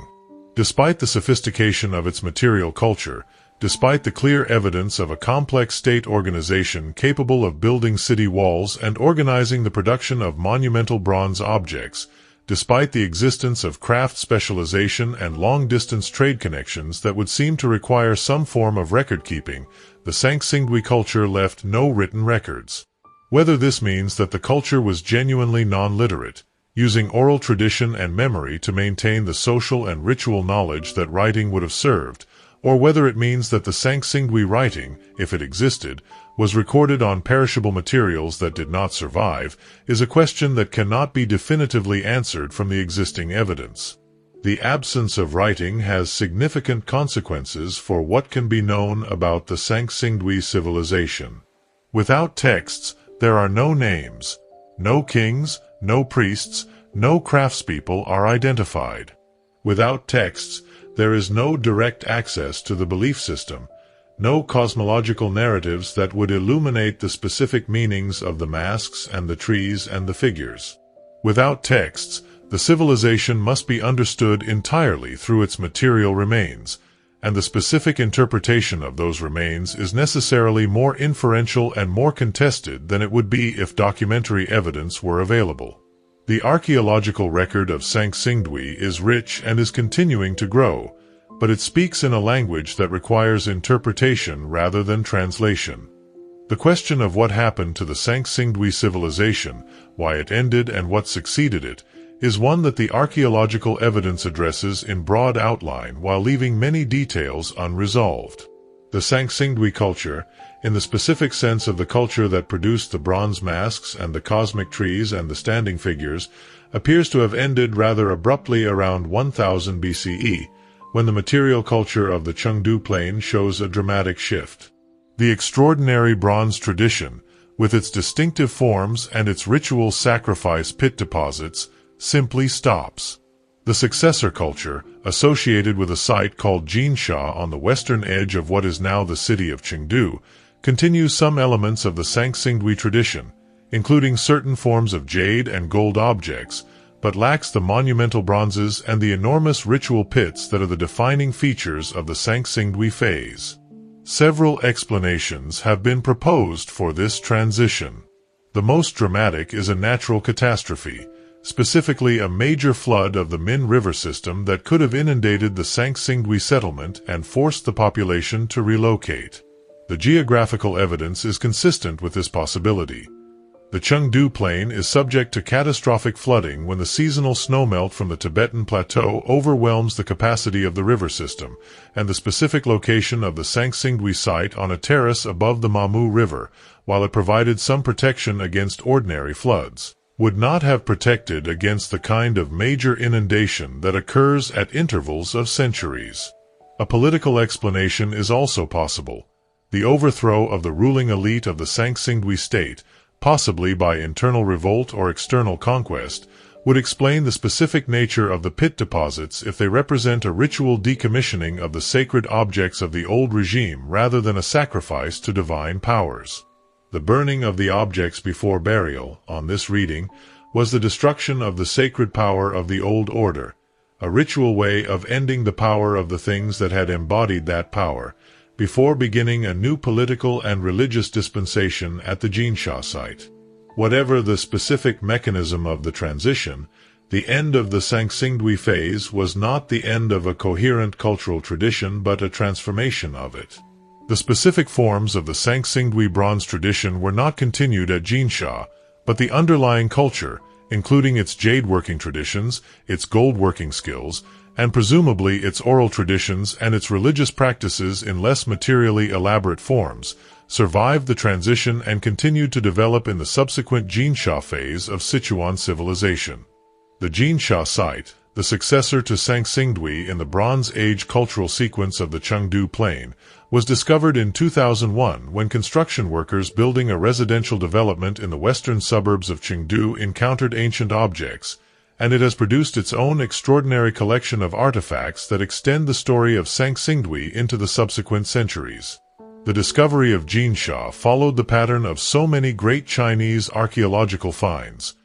Despite the sophistication of its material culture, despite the clear evidence of a complex state organization capable of building city walls and organizing the production of monumental bronze objects, despite the existence of craft specialization and long-distance trade connections that would seem to require some form of record-keeping, the Sanxingdui culture left no written records. Whether this means that the culture was genuinely non-literate, using oral tradition and memory to maintain the social and ritual knowledge that writing would have served, or whether it means that the Sanxingdui writing, if it existed, was recorded on perishable materials that did not survive, is a question that cannot be definitively answered from the existing evidence. The absence of writing has significant consequences for what can be known about the Sanxingdui civilization. Without texts, there are no names, no kings, no priests, no craftspeople are identified. Without texts, there is no direct access to the belief system, no cosmological narratives that would illuminate the specific meanings of the masks and the trees and the figures. Without texts, the civilization must be understood entirely through its material remains, and the specific interpretation of those remains is necessarily more inferential and more contested than it would be if documentary evidence were available. The archaeological record of Sanxingdui is rich and is continuing to grow, but it speaks in a language that requires interpretation rather than translation. The question of what happened to the Sanxingdui civilization, why it ended and what succeeded it, is one that the archaeological evidence addresses in broad outline while leaving many details unresolved. The Sanxingdui culture, in the specific sense of the culture that produced the bronze masks and the cosmic trees and the standing figures, appears to have ended rather abruptly around 1000 BCE, when the material culture of the Chengdu Plain shows a dramatic shift. The extraordinary bronze tradition, with its distinctive forms and its ritual sacrifice pit deposits, simply stops. The successor culture, associated with a site called Jinsha on the western edge of what is now the city of Chengdu, continues some elements of the Sanxingdui tradition, including certain forms of jade and gold objects, but lacks the monumental bronzes and the enormous ritual pits that are the defining features of the Sanxingdui phase. Several explanations have been proposed for this transition. The most dramatic is a natural catastrophe, specifically a major flood of the Min River system that could have inundated the Sanxingdui settlement and forced the population to relocate. The geographical evidence is consistent with this possibility. The Chengdu Plain is subject to catastrophic flooding when the seasonal snowmelt from the Tibetan Plateau overwhelms the capacity of the river system, and the specific location of the Sanxingdui site on a terrace above the Mamu River, while it provided some protection against ordinary floods, would not have protected against the kind of major inundation that occurs at intervals of centuries. A political explanation is also possible. The overthrow of the ruling elite of the Sanxingdui state, possibly by internal revolt or external conquest, would explain the specific nature of the pit deposits if they represent a ritual decommissioning of the sacred objects of the old regime rather than a sacrifice to divine powers. The burning of the objects before burial, on this reading, was the destruction of the sacred power of the old order, a ritual way of ending the power of the things that had embodied that power, before beginning a new political and religious dispensation at the Jinsha site. Whatever the specific mechanism of the transition, the end of the Sanxingdui phase was not the end of a coherent cultural tradition but a transformation of it. The specific forms of the Sanxingdui bronze tradition were not continued at Jinsha, but the underlying culture, including its jade-working traditions, its gold-working skills, and presumably its oral traditions and its religious practices in less materially elaborate forms, survived the transition and continued to develop in the subsequent Jinsha phase of Sichuan civilization. The Jinsha site, the successor to Sanxingdui in the Bronze Age cultural sequence of the Chengdu Plain, was discovered in 2001 when construction workers building a residential development in the western suburbs of Chengdu encountered ancient objects, and it has produced its own extraordinary collection of artifacts that extend the story of Sanxingdui into the subsequent centuries. The discovery of Jinsha followed the pattern of so many great Chinese archaeological finds: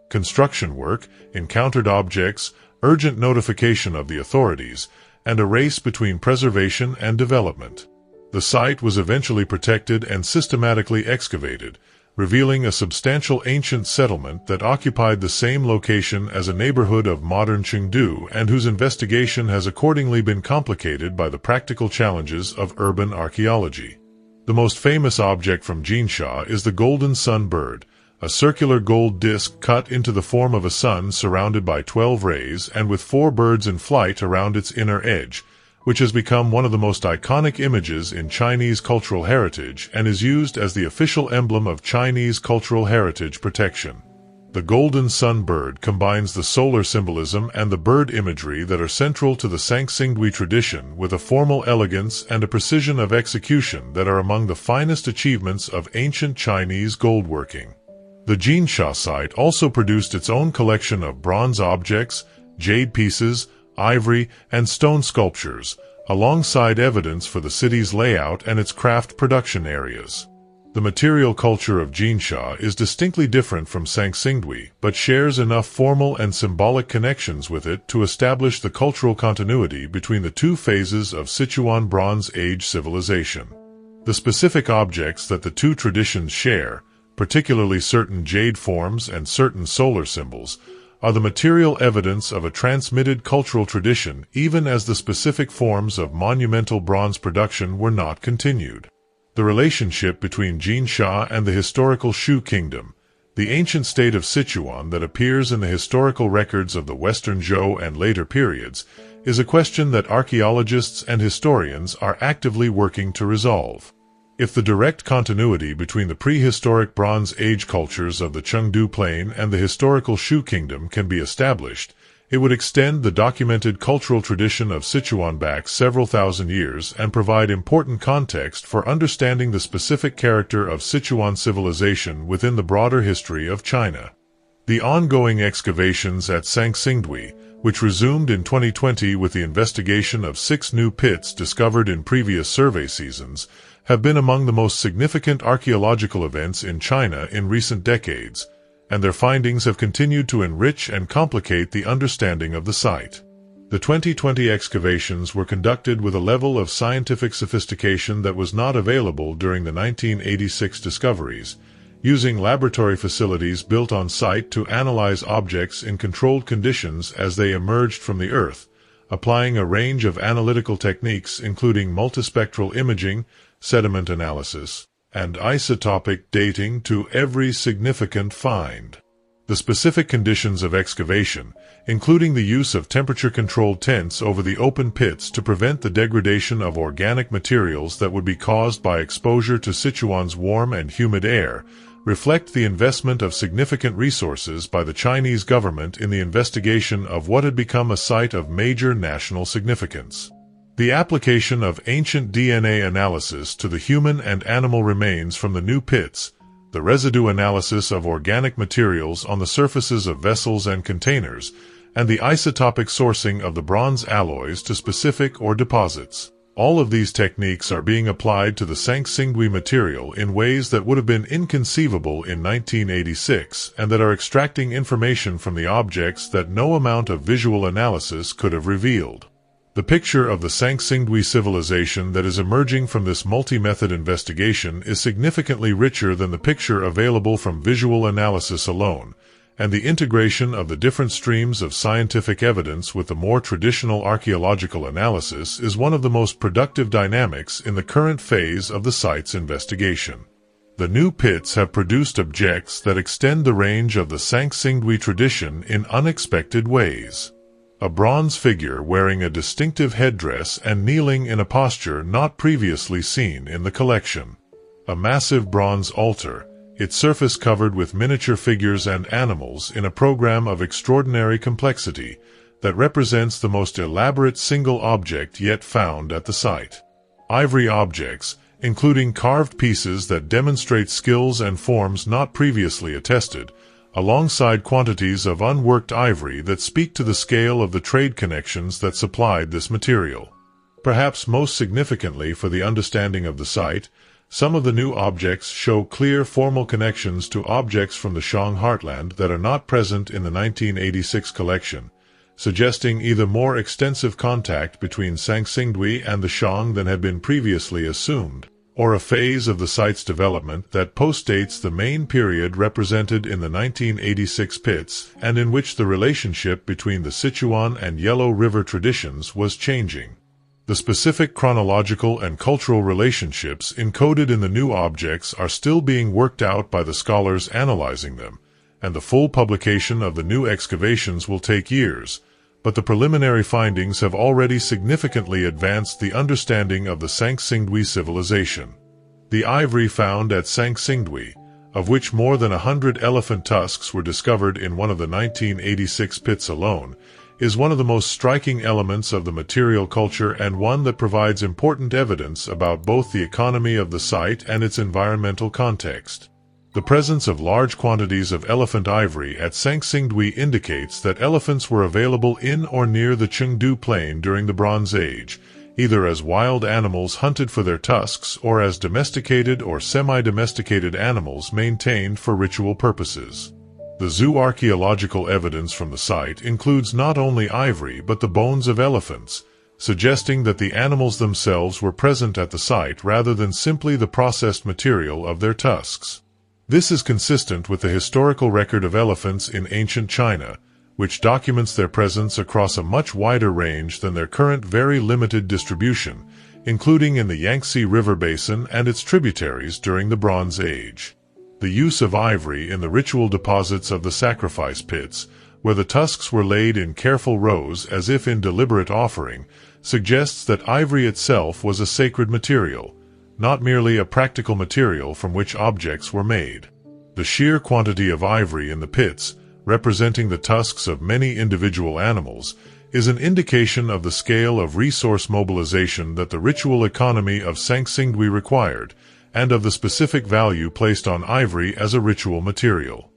construction work, encountered objects, urgent notification of the authorities, and a race between preservation and development. The site was eventually protected and systematically excavated, revealing a substantial ancient settlement that occupied the same location as a neighborhood of modern Chengdu and whose investigation has accordingly been complicated by the practical challenges of urban archaeology. The most famous object from Jinsha is the golden sun bird, a circular gold disc cut into the form of a sun surrounded by 12 rays and with 4 birds in flight around its inner edge, which has become one of the most iconic images in Chinese cultural heritage and is used as the official emblem of Chinese cultural heritage protection. The golden sun bird combines the solar symbolism and the bird imagery that are central to the Sanxingdui tradition with a formal elegance and a precision of execution that are among the finest achievements of ancient Chinese goldworking. The Jinsha site also produced its own collection of bronze objects, jade pieces, ivory, and stone sculptures, alongside evidence for the city's layout and its craft production areas. The material culture of Jinsha is distinctly different from Sanxingdui, but shares enough formal and symbolic connections with it to establish the cultural continuity between the two phases of Sichuan Bronze Age civilization. The specific objects that the two traditions share, particularly certain jade forms and certain solar symbols, are the material evidence of a transmitted cultural tradition even as the specific forms of monumental bronze production were not continued. The relationship between Jinsha and the historical Shu kingdom, the ancient state of Sichuan that appears in the historical records of the Western Zhou and later periods, is a question that archaeologists and historians are actively working to resolve. If the direct continuity between the prehistoric Bronze Age cultures of the Chengdu Plain and the historical Shu kingdom can be established, it would extend the documented cultural tradition of Sichuan back several thousand years and provide important context for understanding the specific character of Sichuan civilization within the broader history of China. The ongoing excavations at Sanxingdui, which resumed in 2020 with the investigation of 6 new pits discovered in previous survey seasons, have been among the most significant archaeological events in China in recent decades, and their findings have continued to enrich and complicate the understanding of the site. The 2020 excavations were conducted with a level of scientific sophistication that was not available during the 1986 discoveries, using laboratory facilities built on site to analyze objects in controlled conditions as they emerged from the Earth, applying a range of analytical techniques including multispectral imaging, sediment analysis, and isotopic dating to every significant find. The specific conditions of excavation, including the use of temperature-controlled tents over the open pits to prevent the degradation of organic materials that would be caused by exposure to Sichuan's warm and humid air, reflect the investment of significant resources by the Chinese government in the investigation of what had become a site of major national significance. The application of ancient DNA analysis to the human and animal remains from the new pits, the residue analysis of organic materials on the surfaces of vessels and containers, and the isotopic sourcing of the bronze alloys to specific ore deposits. All of these techniques are being applied to the Sanxingdui material in ways that would have been inconceivable in 1986 and that are extracting information from the objects that no amount of visual analysis could have revealed. The picture of the Sanxingdui civilization that is emerging from this multi-method investigation is significantly richer than the picture available from visual analysis alone, and the integration of the different streams of scientific evidence with the more traditional archaeological analysis is one of the most productive dynamics in the current phase of the site's investigation. The new pits have produced objects that extend the range of the Sanxingdui tradition in unexpected ways. A bronze figure wearing a distinctive headdress and kneeling in a posture not previously seen in the collection. A massive bronze altar, its surface covered with miniature figures and animals in a program of extraordinary complexity that represents the most elaborate single object yet found at the site. Ivory objects, including carved pieces that demonstrate skills and forms not previously attested, alongside quantities of unworked ivory that speak to the scale of the trade connections that supplied this material. Perhaps most significantly for the understanding of the site, some of the new objects show clear formal connections to objects from the Shang heartland that are not present in the 1986 collection, suggesting either more extensive contact between Sanxingdui and the Shang than had been previously assumed, or a phase of the site's development that postdates the main period represented in the 1986 pits and in which the relationship between the Sichuan and Yellow River traditions was changing. The specific chronological and cultural relationships encoded in the new objects are still being worked out by the scholars analyzing them, and the full publication of the new excavations will take years, but the preliminary findings have already significantly advanced the understanding of the Sanxingdui civilization. The ivory found at Sanxingdui, of which more than 100 elephant tusks were discovered in one of the 1986 pits alone, is one of the most striking elements of the material culture and one that provides important evidence about both the economy of the site and its environmental context. The presence of large quantities of elephant ivory at Sanxingdui indicates that elephants were available in or near the Chengdu Plain during the Bronze Age, either as wild animals hunted for their tusks or as domesticated or semi-domesticated animals maintained for ritual purposes. The zooarchaeological evidence from the site includes not only ivory but the bones of elephants, suggesting that the animals themselves were present at the site rather than simply the processed material of their tusks. This is consistent with the historical record of elephants in ancient China, which documents their presence across a much wider range than their current very limited distribution, including in the Yangtze River basin and its tributaries during the Bronze Age. The use of ivory in the ritual deposits of the sacrifice pits, where the tusks were laid in careful rows as if in deliberate offering, suggests that ivory itself was a sacred material, not merely a practical material from which objects were made. The sheer quantity of ivory in the pits, representing the tusks of many individual animals, is an indication of the scale of resource mobilization that the ritual economy of Sanxingdui required, and of the specific value placed on ivory as a ritual material.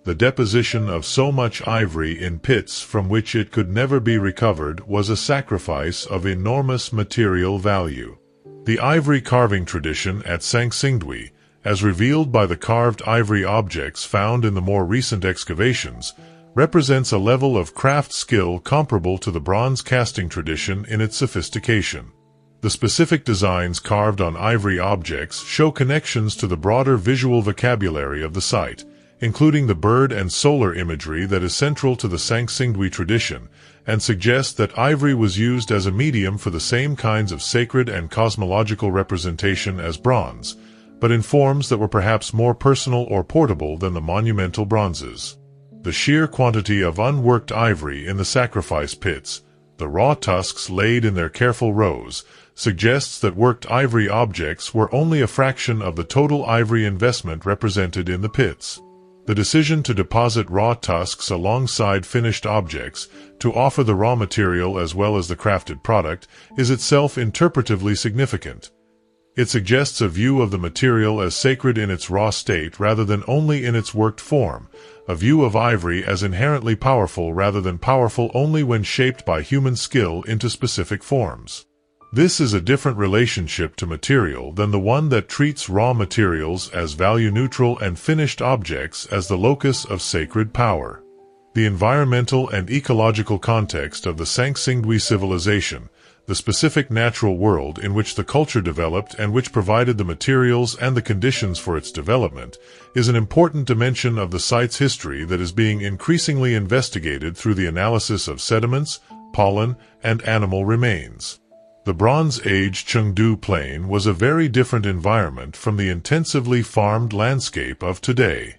The deposition of so much ivory in pits from which it could never be recovered was a sacrifice of enormous material value. The ivory carving tradition at Sanxingdui, as revealed by the carved ivory objects found in the more recent excavations, represents a level of craft skill comparable to the bronze casting tradition in its sophistication. The specific designs carved on ivory objects show connections to the broader visual vocabulary of the site, including the bird and solar imagery that is central to the Sanxingdui tradition, and suggest that ivory was used as a medium for the same kinds of sacred and cosmological representation as bronze, but in forms that were perhaps more personal or portable than the monumental bronzes. The sheer quantity of unworked ivory in the sacrifice pits, the raw tusks laid in their careful rows, suggests that worked ivory objects were only a fraction of the total ivory investment represented in the pits. The decision to deposit raw tusks alongside finished objects, to offer the raw material as well as the crafted product, is itself interpretively significant. It suggests a view of the material as sacred in its raw state rather than only in its worked form, a view of ivory as inherently powerful rather than powerful only when shaped by human skill into specific forms. This is a different relationship to material than the one that treats raw materials as value-neutral and finished objects as the locus of sacred power. The environmental and ecological context of the Sanxingdui civilization, the specific natural world in which the culture developed and which provided the materials and the conditions for its development, is an important dimension of the site's history that is being increasingly investigated through the analysis of sediments, pollen, and animal remains. The Bronze Age Chengdu Plain was a very different environment from the intensively farmed landscape of today.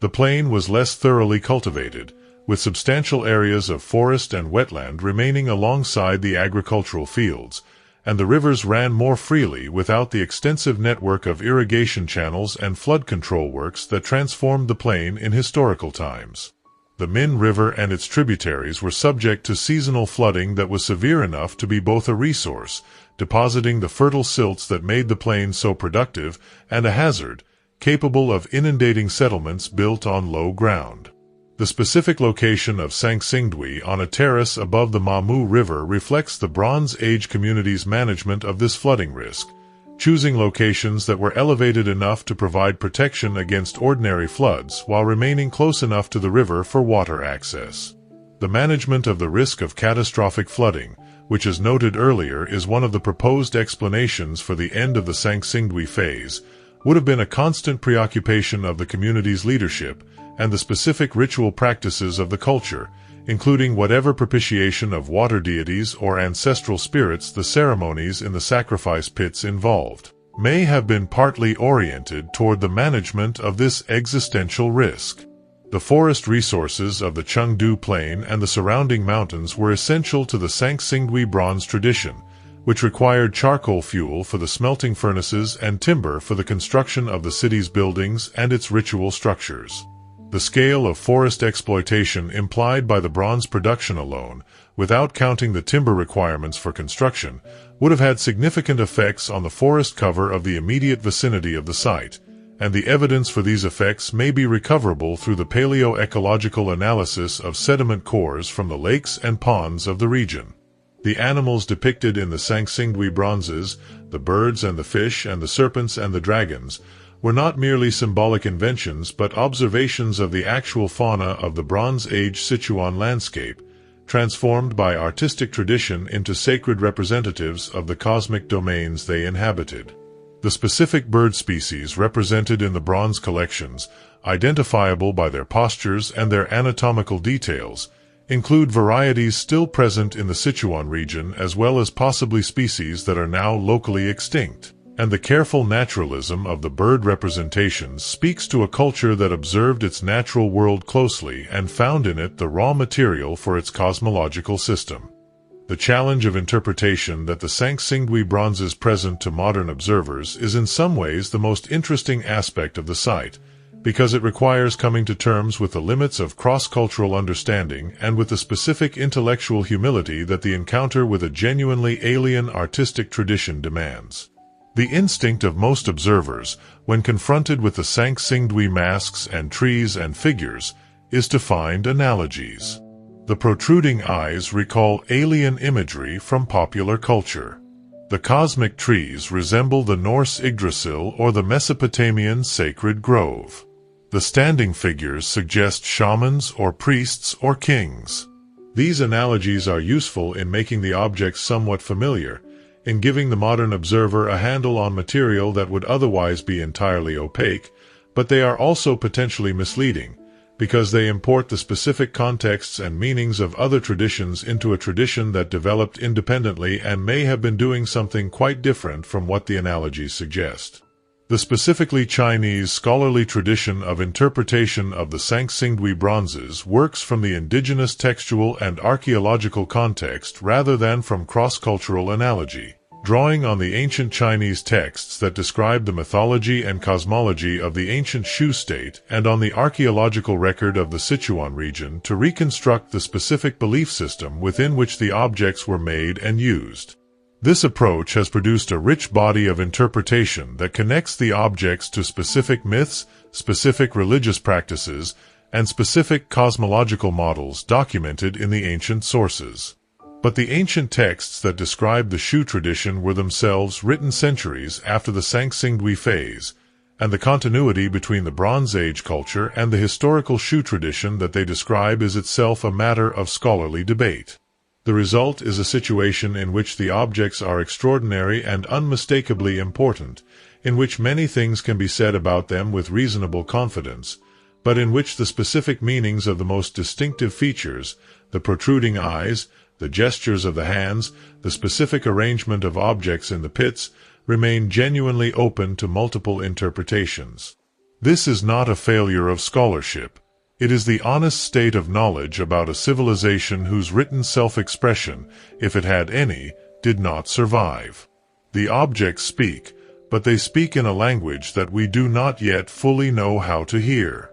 The plain was less thoroughly cultivated, with substantial areas of forest and wetland remaining alongside the agricultural fields, and the rivers ran more freely without the extensive network of irrigation channels and flood control works that transformed the plain in historical times. The Min River and its tributaries were subject to seasonal flooding that was severe enough to be both a resource, depositing the fertile silts that made the plain so productive, and a hazard, capable of inundating settlements built on low ground. The specific location of Sanxingdui on a terrace above the Mamu River reflects the Bronze Age community's management of this flooding risk, choosing locations that were elevated enough to provide protection against ordinary floods while remaining close enough to the river for water access. The management of the risk of catastrophic flooding, which as noted earlier is one of the proposed explanations for the end of the Sanxingdui phase, would have been a constant preoccupation of the community's leadership and the specific ritual practices of the culture, including whatever propitiation of water deities or ancestral spirits the ceremonies in the sacrifice pits involved, may have been partly oriented toward the management of this existential risk. The forest resources of the Chengdu Plain and the surrounding mountains were essential to the Sanxingdui bronze tradition, which required charcoal fuel for the smelting furnaces and timber for the construction of the city's buildings and its ritual structures. The scale of forest exploitation implied by the bronze production alone, without counting the timber requirements for construction, would have had significant effects on the forest cover of the immediate vicinity of the site, and the evidence for these effects may be recoverable through the paleoecological analysis of sediment cores from the lakes and ponds of the region. The animals depicted in the Sanxingdui bronzes, the birds and the fish and the serpents and the dragons, were not merely symbolic inventions but observations of the actual fauna of the Bronze Age Sichuan landscape, transformed by artistic tradition into sacred representatives of the cosmic domains they inhabited. The specific bird species represented in the bronze collections, identifiable by their postures and their anatomical details, include varieties still present in the Sichuan region as well as possibly species that are now locally extinct. And the careful naturalism of the bird representations speaks to a culture that observed its natural world closely and found in it the raw material for its cosmological system. The challenge of interpretation that the Sanxingdui bronzes present to modern observers is in some ways the most interesting aspect of the site, because it requires coming to terms with the limits of cross-cultural understanding and with the specific intellectual humility that the encounter with a genuinely alien artistic tradition demands. The instinct of most observers, when confronted with the Sanxingdui masks and trees and figures, is to find analogies. The protruding eyes recall alien imagery from popular culture. The cosmic trees resemble the Norse Yggdrasil or the Mesopotamian sacred grove. The standing figures suggest shamans or priests or kings. These analogies are useful in making the objects somewhat familiar, in giving the modern observer a handle on material that would otherwise be entirely opaque, but they are also potentially misleading, because they import the specific contexts and meanings of other traditions into a tradition that developed independently and may have been doing something quite different from what the analogies suggest. The specifically Chinese scholarly tradition of interpretation of the Sanxingdui bronzes works from the indigenous textual and archaeological context rather than from cross-cultural analogy, drawing on the ancient Chinese texts that describe the mythology and cosmology of the ancient Shu state and on the archaeological record of the Sichuan region to reconstruct the specific belief system within which the objects were made and used. This approach has produced a rich body of interpretation that connects the objects to specific myths, specific religious practices, and specific cosmological models documented in the ancient sources. But the ancient texts that describe the Shu tradition were themselves written centuries after the Sanxingdui phase, and the continuity between the Bronze Age culture and the historical Shu tradition that they describe is itself a matter of scholarly debate. The result is a situation in which the objects are extraordinary and unmistakably important, in which many things can be said about them with reasonable confidence, but in which the specific meanings of the most distinctive features, the protruding eyes, the gestures of the hands, the specific arrangement of objects in the pits, remain genuinely open to multiple interpretations. This is not a failure of scholarship. It is the honest state of knowledge about a civilization whose written self-expression, if it had any, did not survive. The objects speak, but they speak in a language that we do not yet fully know how to hear.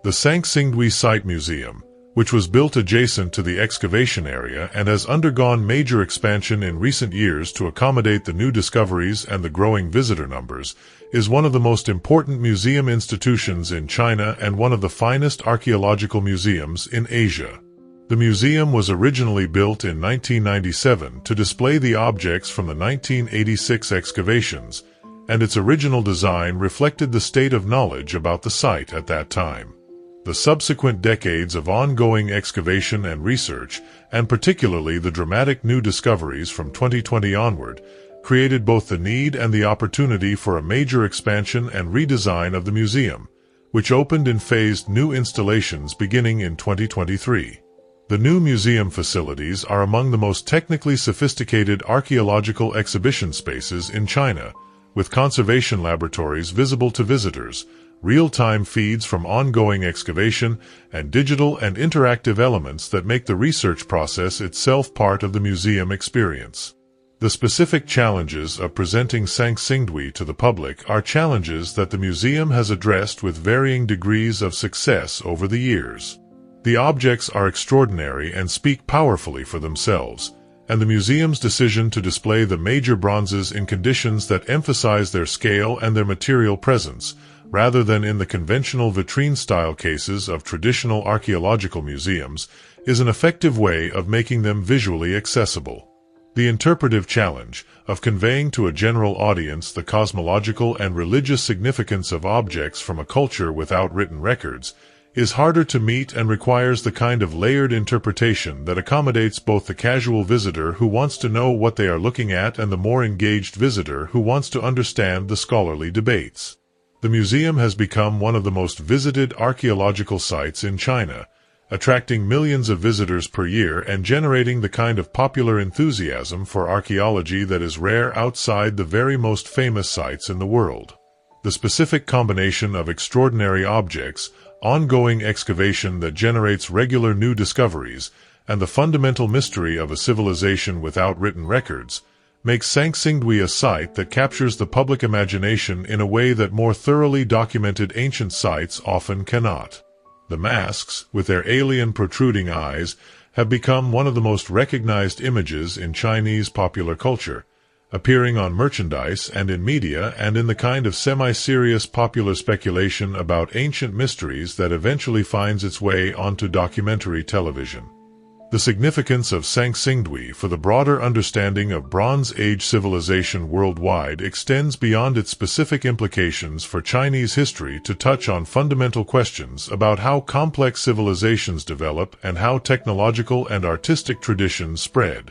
The Sanxingdui Site Museum, which was built adjacent to the excavation area and has undergone major expansion in recent years to accommodate the new discoveries and the growing visitor numbers, is one of the most important museum institutions in China and one of the finest archaeological museums in Asia. The museum was originally built in 1997 to display the objects from the 1986 excavations, and its original design reflected the state of knowledge about the site at that time. The subsequent decades of ongoing excavation and research, and particularly the dramatic new discoveries from 2020 onward, created both the need and the opportunity for a major expansion and redesign of the museum, which opened in phased new installations beginning in 2023. The new museum facilities are among the most technically sophisticated archaeological exhibition spaces in China, with conservation laboratories visible to visitors, real-time feeds from ongoing excavation, and digital and interactive elements that make the research process itself part of the museum experience. The specific challenges of presenting Sanxingdui to the public are challenges that the museum has addressed with varying degrees of success over the years. The objects are extraordinary and speak powerfully for themselves, and the museum's decision to display the major bronzes in conditions that emphasize their scale and their material presence, rather than in the conventional vitrine-style cases of traditional archaeological museums, is an effective way of making them visually accessible. The interpretive challenge of conveying to a general audience the cosmological and religious significance of objects from a culture without written records is harder to meet and requires the kind of layered interpretation that accommodates both the casual visitor who wants to know what they are looking at and the more engaged visitor who wants to understand the scholarly debates. The museum has become one of the most visited archaeological sites in China, attracting millions of visitors per year and generating the kind of popular enthusiasm for archaeology that is rare outside the very most famous sites in the world. The specific combination of extraordinary objects, ongoing excavation that generates regular new discoveries, and the fundamental mystery of a civilization without written records, makes Sanxingdui a site that captures the public imagination in a way that more thoroughly documented ancient sites often cannot. The masks, with their alien protruding eyes, have become one of the most recognized images in Chinese popular culture, appearing on merchandise and in media and in the kind of semi-serious popular speculation about ancient mysteries that eventually finds its way onto documentary television. The significance of Sanxingdui for the broader understanding of Bronze Age civilization worldwide extends beyond its specific implications for Chinese history to touch on fundamental questions about how complex civilizations develop and how technological and artistic traditions spread.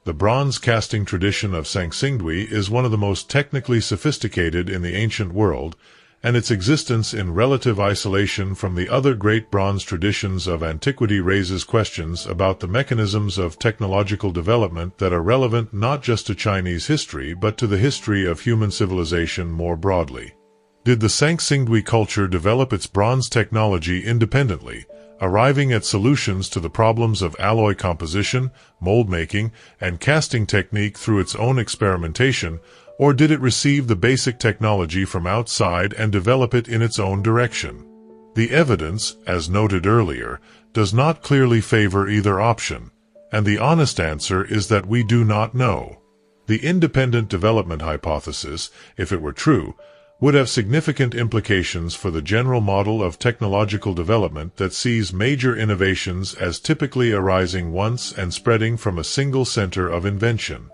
The bronze casting tradition of Sanxingdui is one of the most technically sophisticated in the ancient world, and its existence in relative isolation from the other great bronze traditions of antiquity raises questions about the mechanisms of technological development that are relevant not just to Chinese history but to the history of human civilization more broadly. Did the Sanxingdui culture develop its bronze technology independently, arriving at solutions to the problems of alloy composition, mold making, and casting technique through its own experimentation, or did it receive the basic technology from outside and develop it in its own direction? The evidence, as noted earlier, does not clearly favor either option, and the honest answer is that we do not know. The independent development hypothesis, if it were true, would have significant implications for the general model of technological development that sees major innovations as typically arising once and spreading from a single center of invention.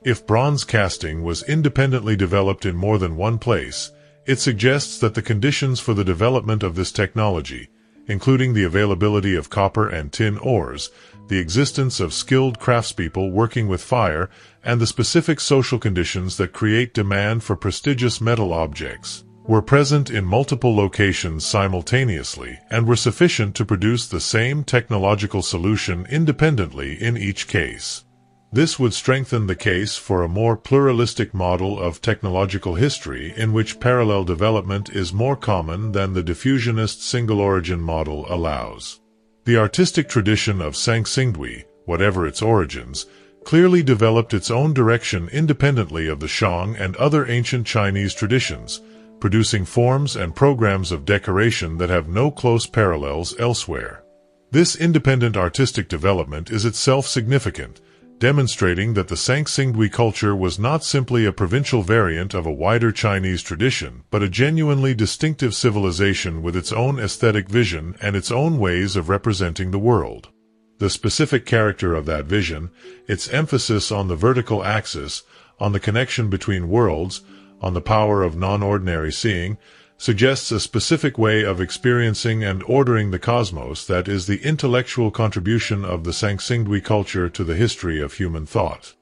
If bronze casting was independently developed in more than one place, it suggests that the conditions for the development of this technology, including the availability of copper and tin ores, the existence of skilled craftspeople working with fire, and the specific social conditions that create demand for prestigious metal objects, were present in multiple locations simultaneously and were sufficient to produce the same technological solution independently in each case. This would strengthen the case for a more pluralistic model of technological history in which parallel development is more common than the diffusionist single-origin model allows. The artistic tradition of Sanxingdui, whatever its origins, clearly developed its own direction independently of the Shang and other ancient Chinese traditions, producing forms and programs of decoration that have no close parallels elsewhere. This independent artistic development is itself significant, demonstrating that the Sanxingdui culture was not simply a provincial variant of a wider Chinese tradition, but a genuinely distinctive civilization with its own aesthetic vision and its own ways of representing the world. The specific character of that vision, its emphasis on the vertical axis, on the connection between worlds, on the power of non-ordinary seeing, suggests a specific way of experiencing and ordering the cosmos that is the intellectual contribution of the Sanxingdui culture to the history of human thought.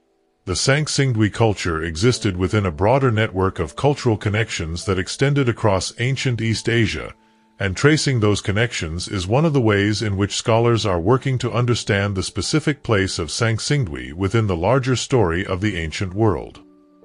The Sanxingdui culture existed within a broader network of cultural connections that extended across ancient East Asia, and tracing those connections is one of the ways in which scholars are working to understand the specific place of Sanxingdui within the larger story of the ancient world.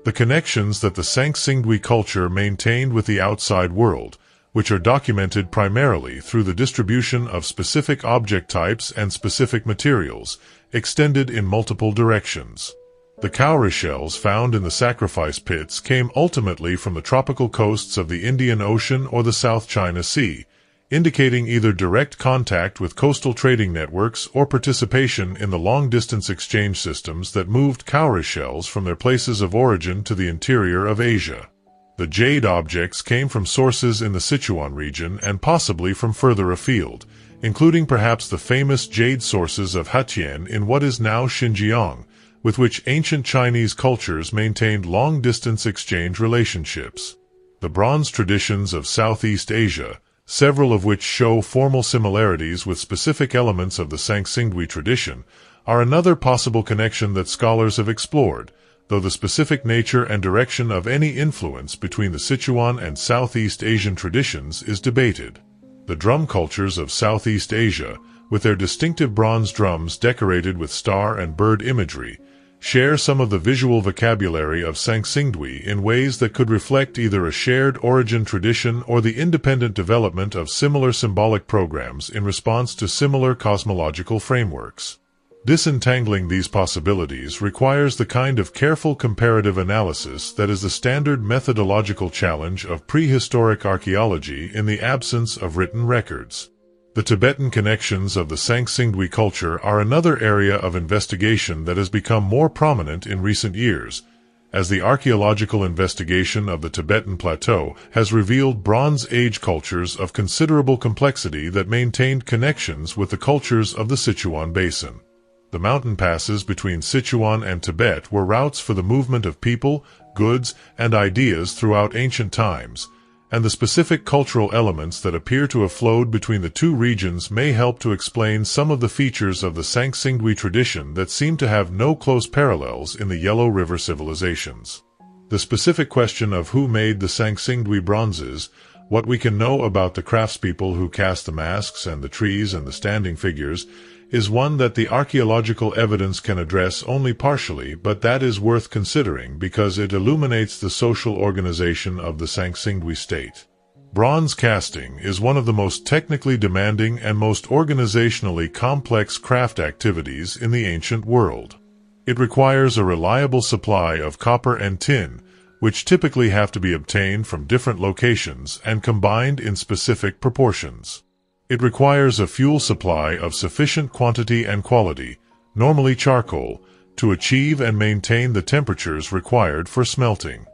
The connections that the Sanxingdui culture maintained with the outside world, which are documented primarily through the distribution of specific object types and specific materials, extended in multiple directions. The cowrie shells found in the sacrifice pits came ultimately from the tropical coasts of the Indian Ocean or the South China Sea, indicating either direct contact with coastal trading networks or participation in the long-distance exchange systems that moved cowrie shells from their places of origin to the interior of Asia. The jade objects came from sources in the Sichuan region and possibly from further afield, including perhaps the famous jade sources of Hatian in what is now Xinjiang, with which ancient Chinese cultures maintained long-distance exchange relationships. The bronze traditions of Southeast Asia, several of which show formal similarities with specific elements of the Sanxingdui tradition, are another possible connection that scholars have explored, though the specific nature and direction of any influence between the Sichuan and Southeast Asian traditions is debated. The drum cultures of Southeast Asia, with their distinctive bronze drums decorated with star and bird imagery, share some of the visual vocabulary of Sanxingdui in ways that could reflect either a shared origin tradition or the independent development of similar symbolic programs in response to similar cosmological frameworks. Disentangling these possibilities requires the kind of careful comparative analysis that is the standard methodological challenge of prehistoric archaeology in the absence of written records. The Tibetan connections of the Sanxingdui culture are another area of investigation that has become more prominent in recent years, as the archaeological investigation of the Tibetan Plateau has revealed Bronze Age cultures of considerable complexity that maintained connections with the cultures of the Sichuan Basin. The mountain passes between Sichuan and Tibet were routes for the movement of people, goods, and ideas throughout ancient times, and the specific cultural elements that appear to have flowed between the two regions may help to explain some of the features of the Sanxingdui tradition that seem to have no close parallels in the Yellow River civilizations. The specific question of who made the Sanxingdui bronzes, what we can know about the craftspeople who cast the masks and the trees and the standing figures, is one that the archaeological evidence can address only partially, but that is worth considering because it illuminates the social organization of the Sanxingdui state. Bronze casting is one of the most technically demanding and most organizationally complex craft activities in the ancient world. It requires a reliable supply of copper and tin, which typically have to be obtained from different locations and combined in specific proportions. It requires a fuel supply of sufficient quantity and quality, normally charcoal, to achieve and maintain the temperatures required for smelting.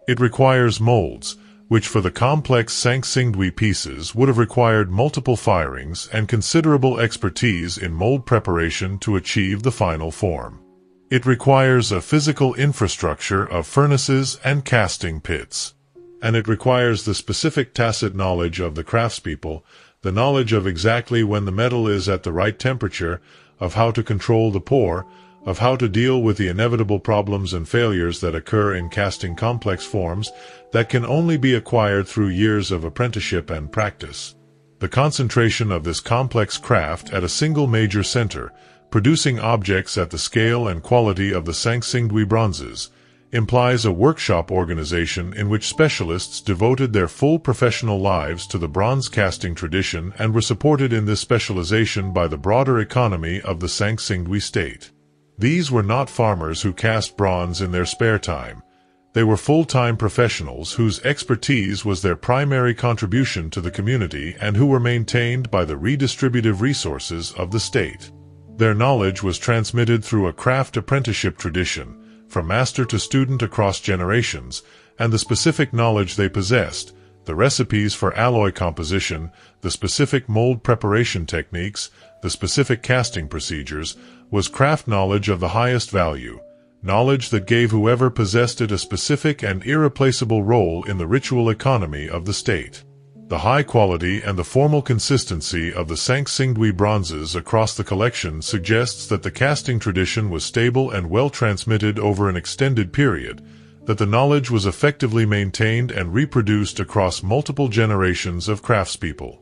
It requires molds, which for the complex Sanxingdui pieces would have required multiple firings and considerable expertise in mold preparation to achieve the final form. It requires a physical infrastructure of furnaces and casting pits. And it requires the specific tacit knowledge of the craftspeople, the knowledge of exactly when the metal is at the right temperature, of how to control the pour, of how to deal with the inevitable problems and failures that occur in casting complex forms that can only be acquired through years of apprenticeship and practice. The concentration of this complex craft at a single major center, producing objects at the scale and quality of the Sanxingdui bronzes, implies a workshop organization in which specialists devoted their full professional lives to the bronze casting tradition and were supported in this specialization by the broader economy of the Sanxingdui state. These were not farmers who cast bronze in their spare time. They were full-time professionals whose expertise was their primary contribution to the community and who were maintained by the redistributive resources of the state. Their knowledge was transmitted through a craft apprenticeship tradition, from master to student across generations, and the specific knowledge they possessed, the recipes for alloy composition, the specific mold preparation techniques, the specific casting procedures, was craft knowledge of the highest value, knowledge that gave whoever possessed it a specific and irreplaceable role in the ritual economy of the state. The high quality and the formal consistency of the Sanxingdui bronzes across the collection suggests that the casting tradition was stable and well transmitted over an extended period, that the knowledge was effectively maintained and reproduced across multiple generations of craftspeople.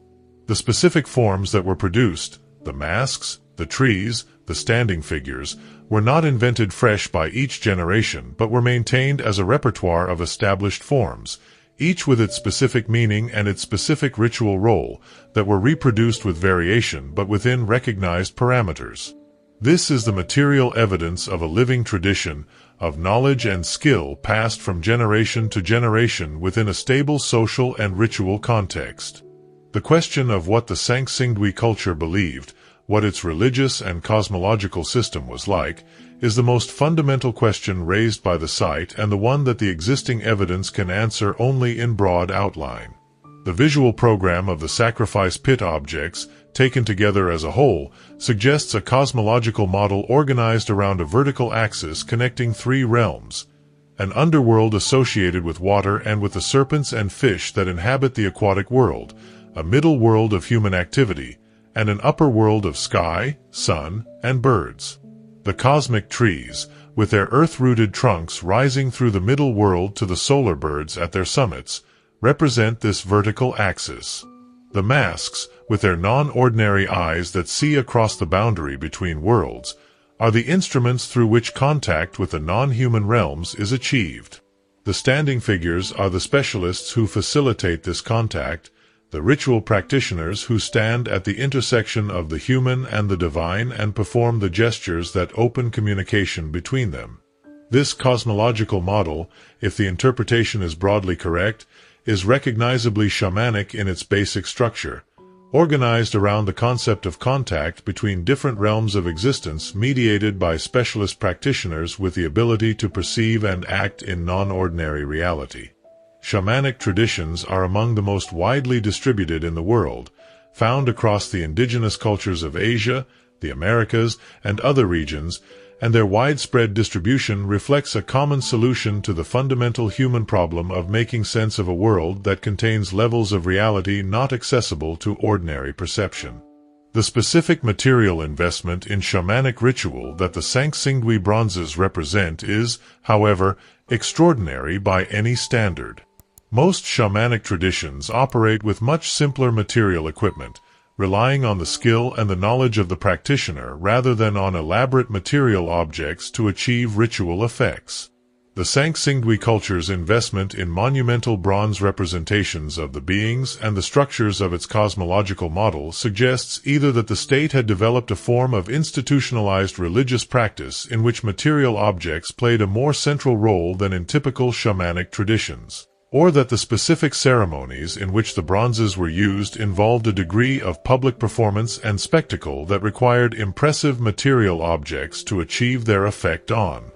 The specific forms that were produced, the masks, the trees, the standing figures, were not invented fresh by each generation but were maintained as a repertoire of established forms, each with its specific meaning and its specific ritual role, that were reproduced with variation but within recognized parameters. This is the material evidence of a living tradition, of knowledge and skill passed from generation to generation within a stable social and ritual context. The question of what the Sanxingdui culture believed, what its religious and cosmological system was like, is the most fundamental question raised by the site and the one that the existing evidence can answer only in broad outline. The visual program of the sacrifice pit objects, taken together as a whole, suggests a cosmological model organized around a vertical axis connecting three realms: an underworld associated with water and with the serpents and fish that inhabit the aquatic world, a middle world of human activity, and an upper world of sky, sun, and birds. The cosmic trees, with their earth-rooted trunks rising through the middle world to the solar birds at their summits, represent this vertical axis. The masks, with their non-ordinary eyes that see across the boundary between worlds, are the instruments through which contact with the non-human realms is achieved. The standing figures are the specialists who facilitate this contact, the ritual practitioners who stand at the intersection of the human and the divine and perform the gestures that open communication between them. This cosmological model, if the interpretation is broadly correct, is recognizably shamanic in its basic structure, organized around the concept of contact between different realms of existence mediated by specialist practitioners with the ability to perceive and act in non-ordinary reality. Shamanic traditions are among the most widely distributed in the world, found across the indigenous cultures of Asia, the Americas, and other regions, and their widespread distribution reflects a common solution to the fundamental human problem of making sense of a world that contains levels of reality not accessible to ordinary perception. The specific material investment in shamanic ritual that the Sanxingdui bronzes represent is, however, extraordinary by any standard. Most shamanic traditions operate with much simpler material equipment, relying on the skill and the knowledge of the practitioner rather than on elaborate material objects to achieve ritual effects. The Sanxingdui culture's investment in monumental bronze representations of the beings and the structures of its cosmological model suggests either that the state had developed a form of institutionalized religious practice in which material objects played a more central role than in typical shamanic traditions, or that the specific ceremonies in which the bronzes were used involved a degree of public performance and spectacle that required impressive material objects to achieve their effect on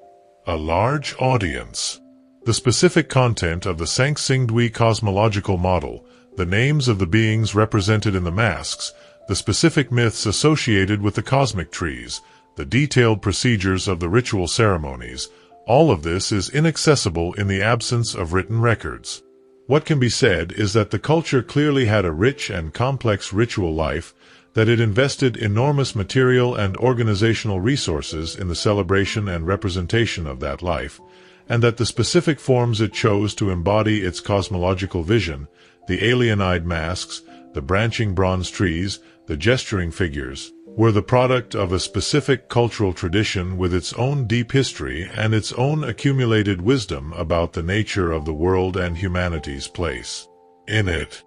a large audience. The specific content of the Sanxingdui cosmological model, the names of the beings represented in the masks, the specific myths associated with the cosmic trees, the detailed procedures of the ritual ceremonies, all of this is inaccessible in the absence of written records. What can be said is that the culture clearly had a rich and complex ritual life, that it invested enormous material and organizational resources in the celebration and representation of that life, and that the specific forms it chose to embody its cosmological vision, the alien-eyed masks, the branching bronze trees, the gesturing figures, were the product of a specific cultural tradition with its own deep history and its own accumulated wisdom about the nature of the world and humanity's place in it.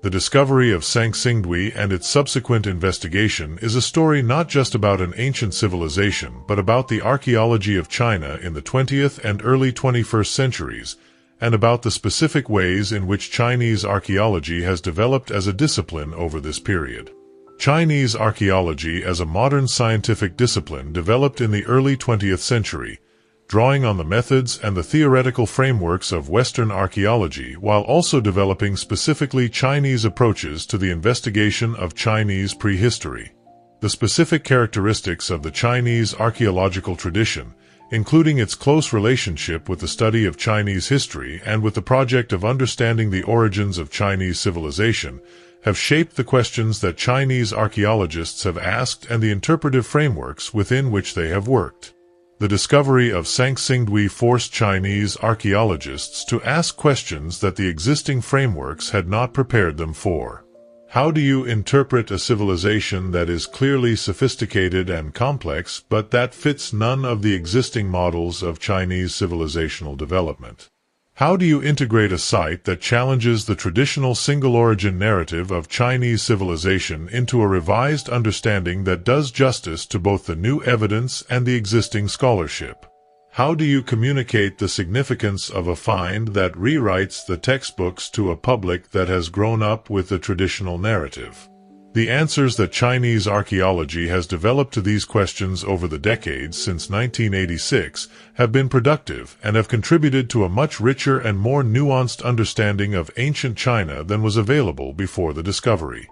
The discovery of Sanxingdui and its subsequent investigation is a story not just about an ancient civilization but about the archaeology of China in the 20th and early 21st centuries, and about the specific ways in which Chinese archaeology has developed as a discipline over this period. Chinese archaeology as a modern scientific discipline developed in the early 20th century, drawing on the methods and the theoretical frameworks of Western archaeology while also developing specifically Chinese approaches to the investigation of Chinese prehistory. The specific characteristics of the Chinese archaeological tradition, including its close relationship with the study of Chinese history and with the project of understanding the origins of Chinese civilization, have shaped the questions that Chinese archaeologists have asked and the interpretive frameworks within which they have worked. The discovery of Sanxingdui forced Chinese archaeologists to ask questions that the existing frameworks had not prepared them for. How do you interpret a civilization that is clearly sophisticated and complex, but that fits none of the existing models of Chinese civilizational development? How do you integrate a site that challenges the traditional single-origin narrative of Chinese civilization into a revised understanding that does justice to both the new evidence and the existing scholarship? How do you communicate the significance of a find that rewrites the textbooks to a public that has grown up with the traditional narrative? The answers that Chinese archaeology has developed to these questions over the decades since 1986 have been productive and have contributed to a much richer and more nuanced understanding of ancient China than was available before the discovery.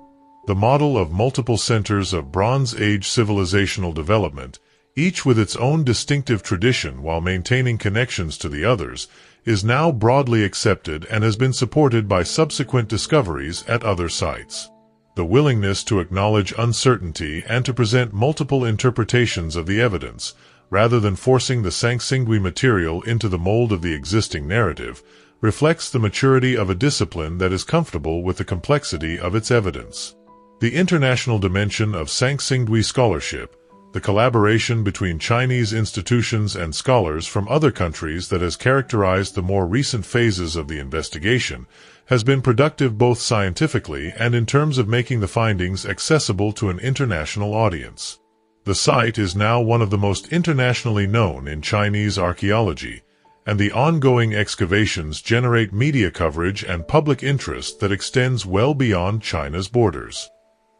The model of multiple centers of Bronze Age civilizational development, each with its own distinctive tradition while maintaining connections to the others, is now broadly accepted and has been supported by subsequent discoveries at other sites. The willingness to acknowledge uncertainty and to present multiple interpretations of the evidence, rather than forcing the Sanxingdui material into the mold of the existing narrative, reflects the maturity of a discipline that is comfortable with the complexity of its evidence. The international dimension of Sanxingdui scholarship, the collaboration between Chinese institutions and scholars from other countries that has characterized the more recent phases of the investigation, has been productive both scientifically and in terms of making the findings accessible to an international audience. The site is now one of the most internationally known in Chinese archaeology, and the ongoing excavations generate media coverage and public interest that extends well beyond China's borders.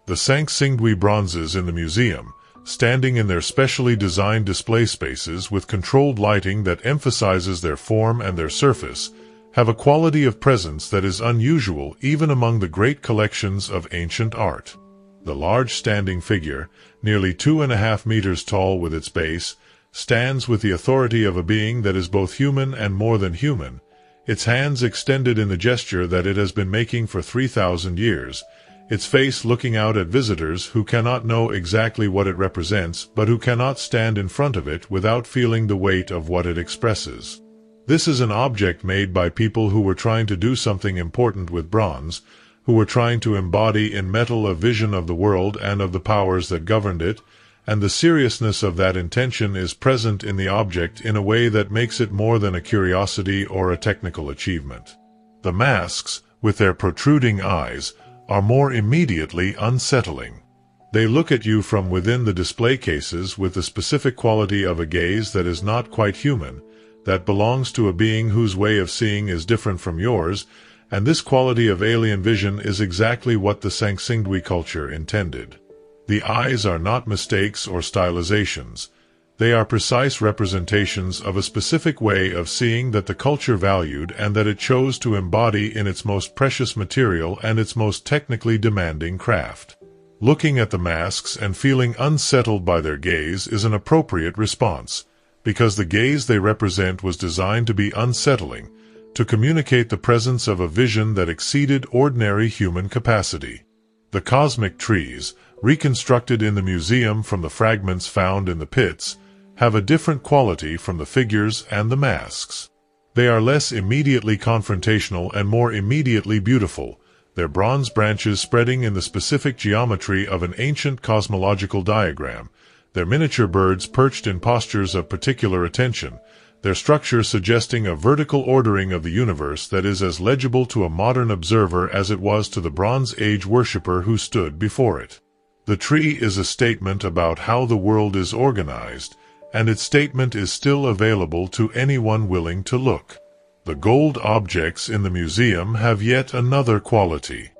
The Sanxingdui bronzes in the museum, standing in their specially designed display spaces with controlled lighting that emphasizes their form and their surface, have a quality of presence that is unusual even among the great collections of ancient art. The large standing figure, nearly 2.5 meters tall with its base, stands with the authority of a being that is both human and more than human, its hands extended in the gesture that it has been making for 3,000 years, its face looking out at visitors who cannot know exactly what it represents but who cannot stand in front of it without feeling the weight of what it expresses. This is an object made by people who were trying to do something important with bronze, who were trying to embody in metal a vision of the world and of the powers that governed it, and the seriousness of that intention is present in the object in a way that makes it more than a curiosity or a technical achievement. The masks, with their protruding eyes, are more immediately unsettling. They look at you from within the display cases with the specific quality of a gaze that is not quite human, that belongs to a being whose way of seeing is different from yours, and this quality of alien vision is exactly what the Sanxingdui culture intended. The eyes are not mistakes or stylizations. They are precise representations of a specific way of seeing that the culture valued and that it chose to embody in its most precious material and its most technically demanding craft. Looking at the masks and feeling unsettled by their gaze is an appropriate response, because the gaze they represent was designed to be unsettling, to communicate the presence of a vision that exceeded ordinary human capacity. The cosmic trees, reconstructed in the museum from the fragments found in the pits, have a different quality from the figures and the masks. They are less immediately confrontational and more immediately beautiful, their bronze branches spreading in the specific geometry of an ancient cosmological diagram, their miniature birds perched in postures of particular attention, their structure suggesting a vertical ordering of the universe that is as legible to a modern observer as it was to the Bronze Age worshipper who stood before it. The tree is a statement about how the world is organized, and its statement is still available to anyone willing to look. The gold objects in the museum have yet another quality.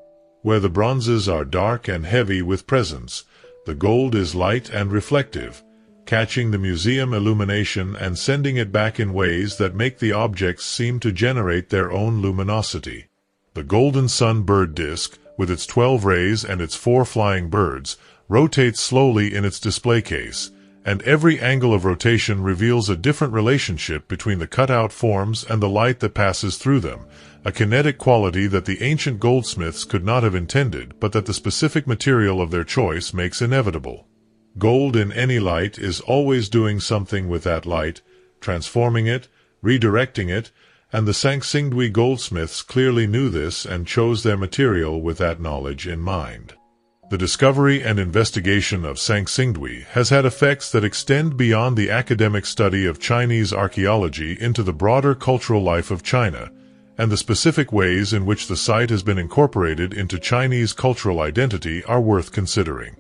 Where the bronzes are dark and heavy with presence, the gold is light and reflective, catching the museum illumination and sending it back in ways that make the objects seem to generate their own luminosity. The golden sun bird disk, with its 12 rays and its 4 flying birds, rotates slowly in its display case, and every angle of rotation reveals a different relationship between the cut-out forms and the light that passes through them, a kinetic quality that the ancient goldsmiths could not have intended but that the specific material of their choice makes inevitable. Gold in any light is always doing something with that light, transforming it, redirecting it, and the Sanxingdui goldsmiths clearly knew this and chose their material with that knowledge in mind. The discovery and investigation of Sanxingdui has had effects that extend beyond the academic study of Chinese archaeology into the broader cultural life of China, and the specific ways in which the site has been incorporated into Chinese cultural identity are worth considering.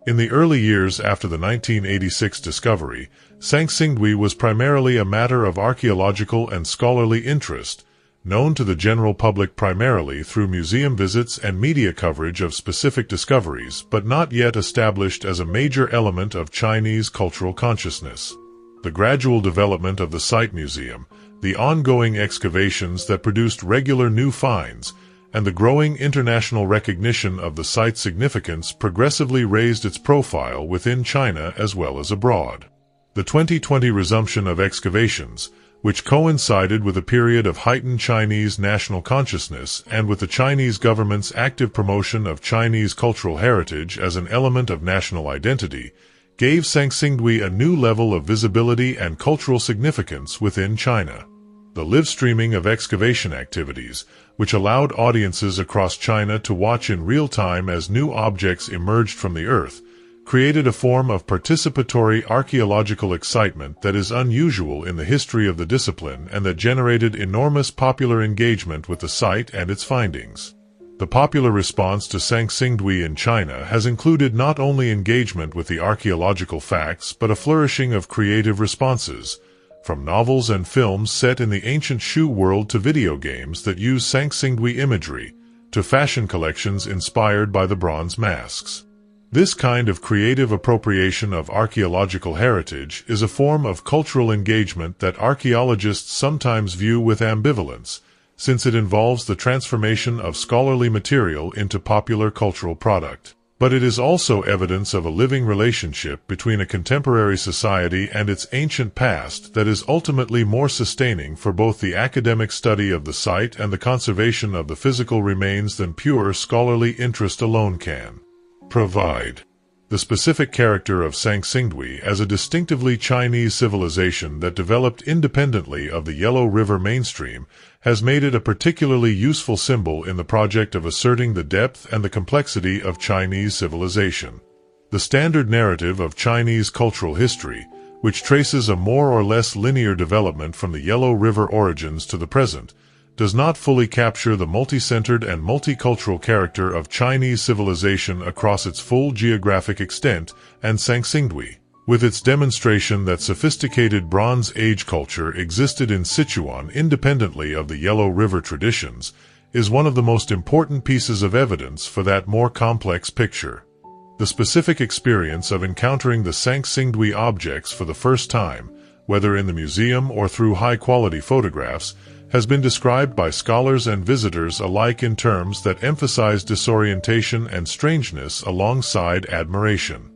In the early years after the 1986 discovery, Sanxingdui was primarily a matter of archaeological and scholarly interest, known to the general public primarily through museum visits and media coverage of specific discoveries, but not yet established as a major element of Chinese cultural consciousness. The gradual development of the site museum, the ongoing excavations that produced regular new finds, and the growing international recognition of the site's significance progressively raised its profile within China as well as abroad. The 2020 resumption of excavations, which coincided with a period of heightened Chinese national consciousness and with the Chinese government's active promotion of Chinese cultural heritage as an element of national identity, gave Sanxingdui a new level of visibility and cultural significance within China. The live streaming of excavation activities, which allowed audiences across China to watch in real time as new objects emerged from the earth, created a form of participatory archaeological excitement that is unusual in the history of the discipline and that generated enormous popular engagement with the site and its findings. The popular response to Sanxingdui in China has included not only engagement with the archaeological facts but a flourishing of creative responses, from novels and films set in the ancient Shu world to video games that use Sanxingdui imagery, to fashion collections inspired by the bronze masks. This kind of creative appropriation of archaeological heritage is a form of cultural engagement that archaeologists sometimes view with ambivalence, since it involves the transformation of scholarly material into popular cultural product. But it is also evidence of a living relationship between a contemporary society and its ancient past that is ultimately more sustaining for both the academic study of the site and the conservation of the physical remains than pure scholarly interest alone can provide. The specific character of Sanxingdui as a distinctively Chinese civilization that developed independently of the Yellow River mainstream has made it a particularly useful symbol in the project of asserting the depth and the complexity of Chinese civilization. The standard narrative of Chinese cultural history, which traces a more or less linear development from the Yellow River origins to the present, does not fully capture the multi-centered and multicultural character of Chinese civilization across its full geographic extent, and Sanxingdui, with its demonstration that sophisticated Bronze Age culture existed in Sichuan independently of the Yellow River traditions, is one of the most important pieces of evidence for that more complex picture. The specific experience of encountering the Sanxingdui objects for the first time, whether in the museum or through high-quality photographs, has been described by scholars and visitors alike in terms that emphasize disorientation and strangeness alongside admiration.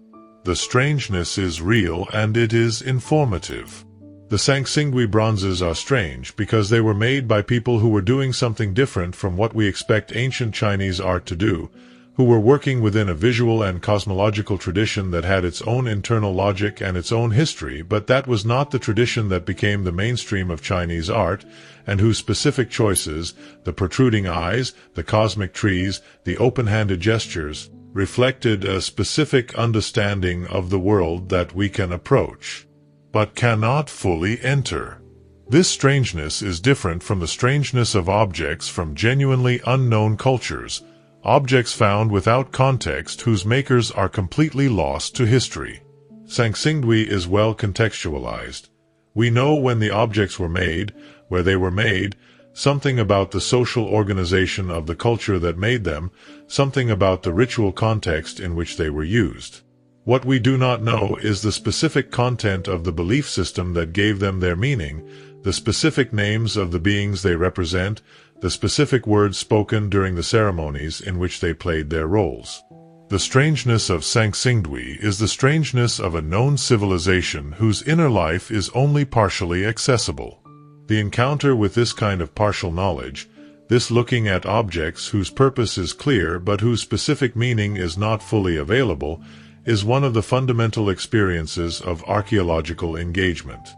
The strangeness is real and it is informative. The Sanxingdui bronzes are strange because they were made by people who were doing something different from what we expect ancient Chinese art to do, who were working within a visual and cosmological tradition that had its own internal logic and its own history, but that was not the tradition that became the mainstream of Chinese art, and whose specific choices, the protruding eyes, the cosmic trees, the open-handed gestures, reflected a specific understanding of the world that we can approach, but cannot fully enter. This strangeness is different from the strangeness of objects from genuinely unknown cultures, objects found without context whose makers are completely lost to history. Sanxingdui is well contextualized. We know when the objects were made, where they were made, something about the social organization of the culture that made them, something about the ritual context in which they were used. What we do not know is the specific content of the belief system that gave them their meaning, the specific names of the beings they represent, the specific words spoken during the ceremonies in which they played their roles. The strangeness of Sanxingdui is the strangeness of a known civilization whose inner life is only partially accessible. The encounter with this kind of partial knowledge, this looking at objects whose purpose is clear but whose specific meaning is not fully available, is one of the fundamental experiences of archaeological engagement.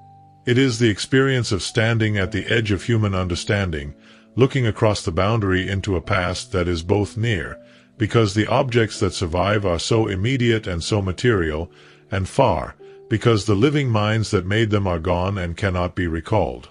It is the experience of standing at the edge of human understanding, looking across the boundary into a past that is both near, because the objects that survive are so immediate and so material, and far, because the living minds that made them are gone and cannot be recalled.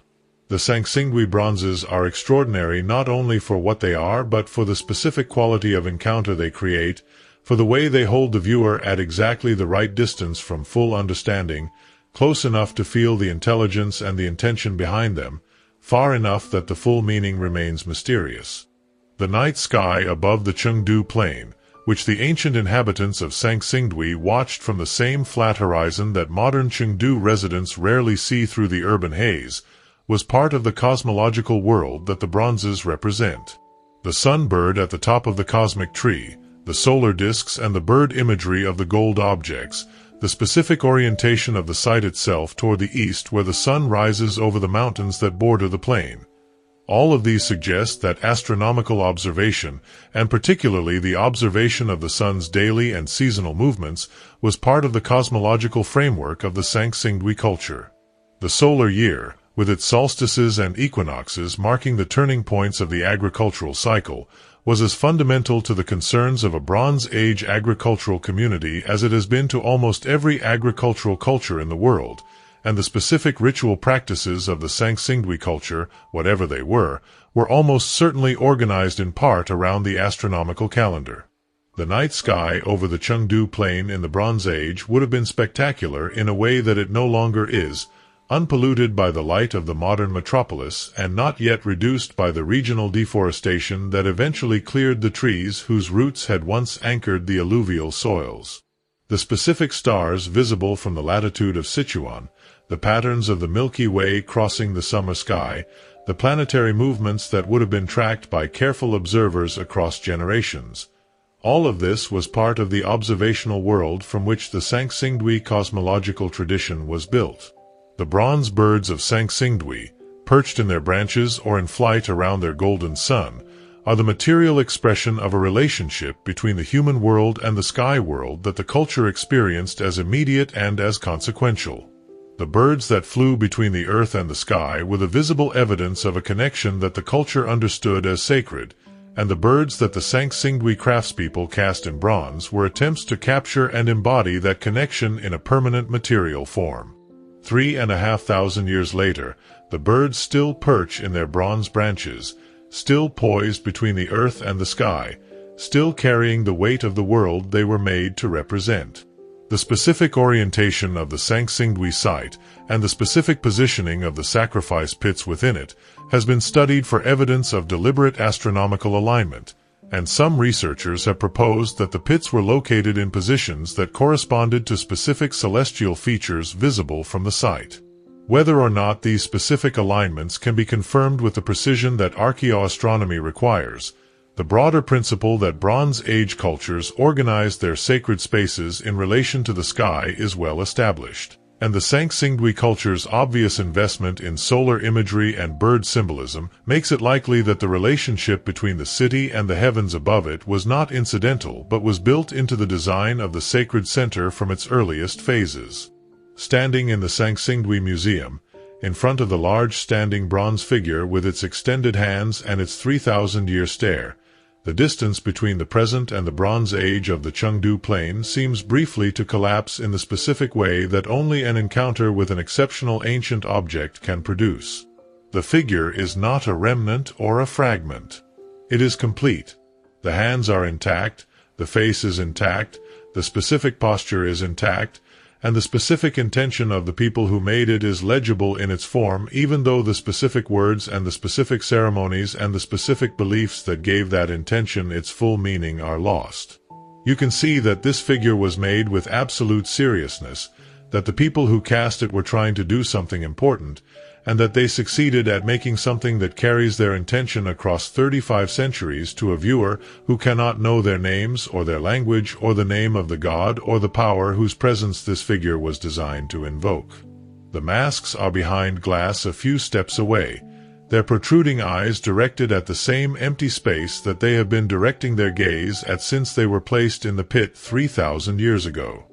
The Sanxingdui bronzes are extraordinary not only for what they are but for the specific quality of encounter they create, for the way they hold the viewer at exactly the right distance from full understanding, close enough to feel the intelligence and the intention behind them, far enough that the full meaning remains mysterious. The night sky above the Chengdu plain, which the ancient inhabitants of Sanxingdui watched from the same flat horizon that modern Chengdu residents rarely see through the urban haze, was part of the cosmological world that the bronzes represent. The sunbird at the top of the cosmic tree, the solar disks and the bird imagery of the gold objects, the specific orientation of the site itself toward the east where the sun rises over the mountains that border the plain. All of these suggest that astronomical observation, and particularly the observation of the sun's daily and seasonal movements, was part of the cosmological framework of the Sanxingdui culture. The solar year, with its solstices and equinoxes marking the turning points of the agricultural cycle, was as fundamental to the concerns of a Bronze Age agricultural community as it has been to almost every agricultural culture in the world, and the specific ritual practices of the Sanxingdui culture, whatever they were almost certainly organized in part around the astronomical calendar. The night sky over the Chengdu Plain in the Bronze Age would have been spectacular in a way that it no longer is, unpolluted by the light of the modern metropolis and not yet reduced by the regional deforestation that eventually cleared the trees whose roots had once anchored the alluvial soils. The specific stars visible from the latitude of Sichuan, the patterns of the Milky Way crossing the summer sky, the planetary movements that would have been tracked by careful observers across generations. All of this was part of the observational world from which the Sanxingdui cosmological tradition was built. The bronze birds of Sanxingdui, perched in their branches or in flight around their golden sun, are the material expression of a relationship between the human world and the sky world that the culture experienced as immediate and as consequential. The birds that flew between the earth and the sky were the visible evidence of a connection that the culture understood as sacred, and the birds that the Sanxingdui craftspeople cast in bronze were attempts to capture and embody that connection in a permanent material form. 3,500 years later, the birds still perch in their bronze branches, still poised between the earth and the sky, still carrying the weight of the world they were made to represent. The specific orientation of the Sanxingdui site and the specific positioning of the sacrifice pits within it has been studied for evidence of deliberate astronomical alignment, and some researchers have proposed that the pits were located in positions that corresponded to specific celestial features visible from the site. Whether or not these specific alignments can be confirmed with the precision that archaeoastronomy requires, the broader principle that Bronze Age cultures organized their sacred spaces in relation to the sky is well established, and the Sanxingdui culture's obvious investment in solar imagery and bird symbolism makes it likely that the relationship between the city and the heavens above it was not incidental but was built into the design of the sacred center from its earliest phases. Standing in the Sanxingdui Museum, in front of the large standing bronze figure with its extended hands and its 3,000-year stare, the distance between the present and the Bronze Age of the Chengdu Plain seems briefly to collapse in the specific way that only an encounter with an exceptional ancient object can produce. The figure is not a remnant or a fragment. It is complete. The hands are intact, the face is intact, the specific posture is intact, and the specific intention of the people who made it is legible in its form, even though the specific words and the specific ceremonies and the specific beliefs that gave that intention its full meaning are lost. You can see that this figure was made with absolute seriousness, that the people who cast it were trying to do something important, and that they succeeded at making something that carries their intention across 35 centuries to a viewer who cannot know their names or their language or the name of the god or the power whose presence this figure was designed to invoke. The masks are behind glass a few steps away, their protruding eyes directed at the same empty space that they have been directing their gaze at since they were placed in the pit 3,000 years ago.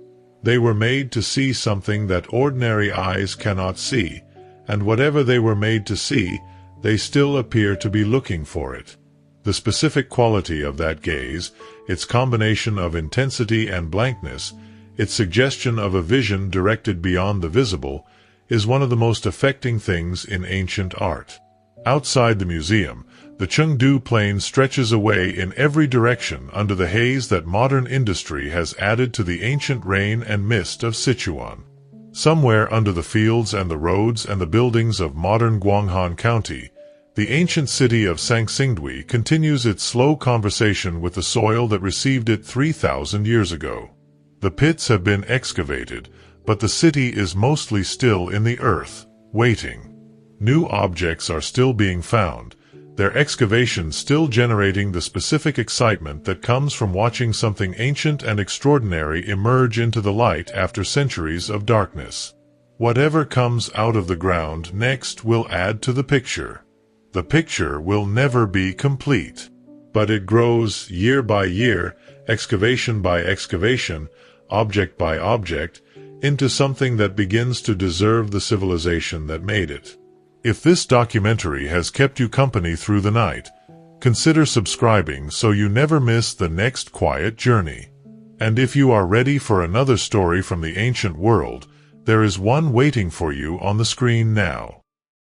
They were made to see something that ordinary eyes cannot see, and whatever they were made to see, they still appear to be looking for it. The specific quality of that gaze, its combination of intensity and blankness, its suggestion of a vision directed beyond the visible, is one of the most affecting things in ancient art. Outside the museum, the Chengdu Plain stretches away in every direction under the haze that modern industry has added to the ancient rain and mist of Sichuan. Somewhere under the fields and the roads and the buildings of modern Guanghan County, the ancient city of Sanxingdui continues its slow conversation with the soil that received it 3,000 years ago. The pits have been excavated, but the city is mostly still in the earth, waiting. New objects are still being found, their excavations still generating the specific excitement that comes from watching something ancient and extraordinary emerge into the light after centuries of darkness. Whatever comes out of the ground next will add to the picture. The picture will never be complete, but it grows year by year, excavation by excavation, object by object, into something that begins to deserve the civilization that made it. If this documentary has kept you company through the night, consider subscribing so you never miss the next quiet journey. And if you are ready for another story from the ancient world, there is one waiting for you on the screen now.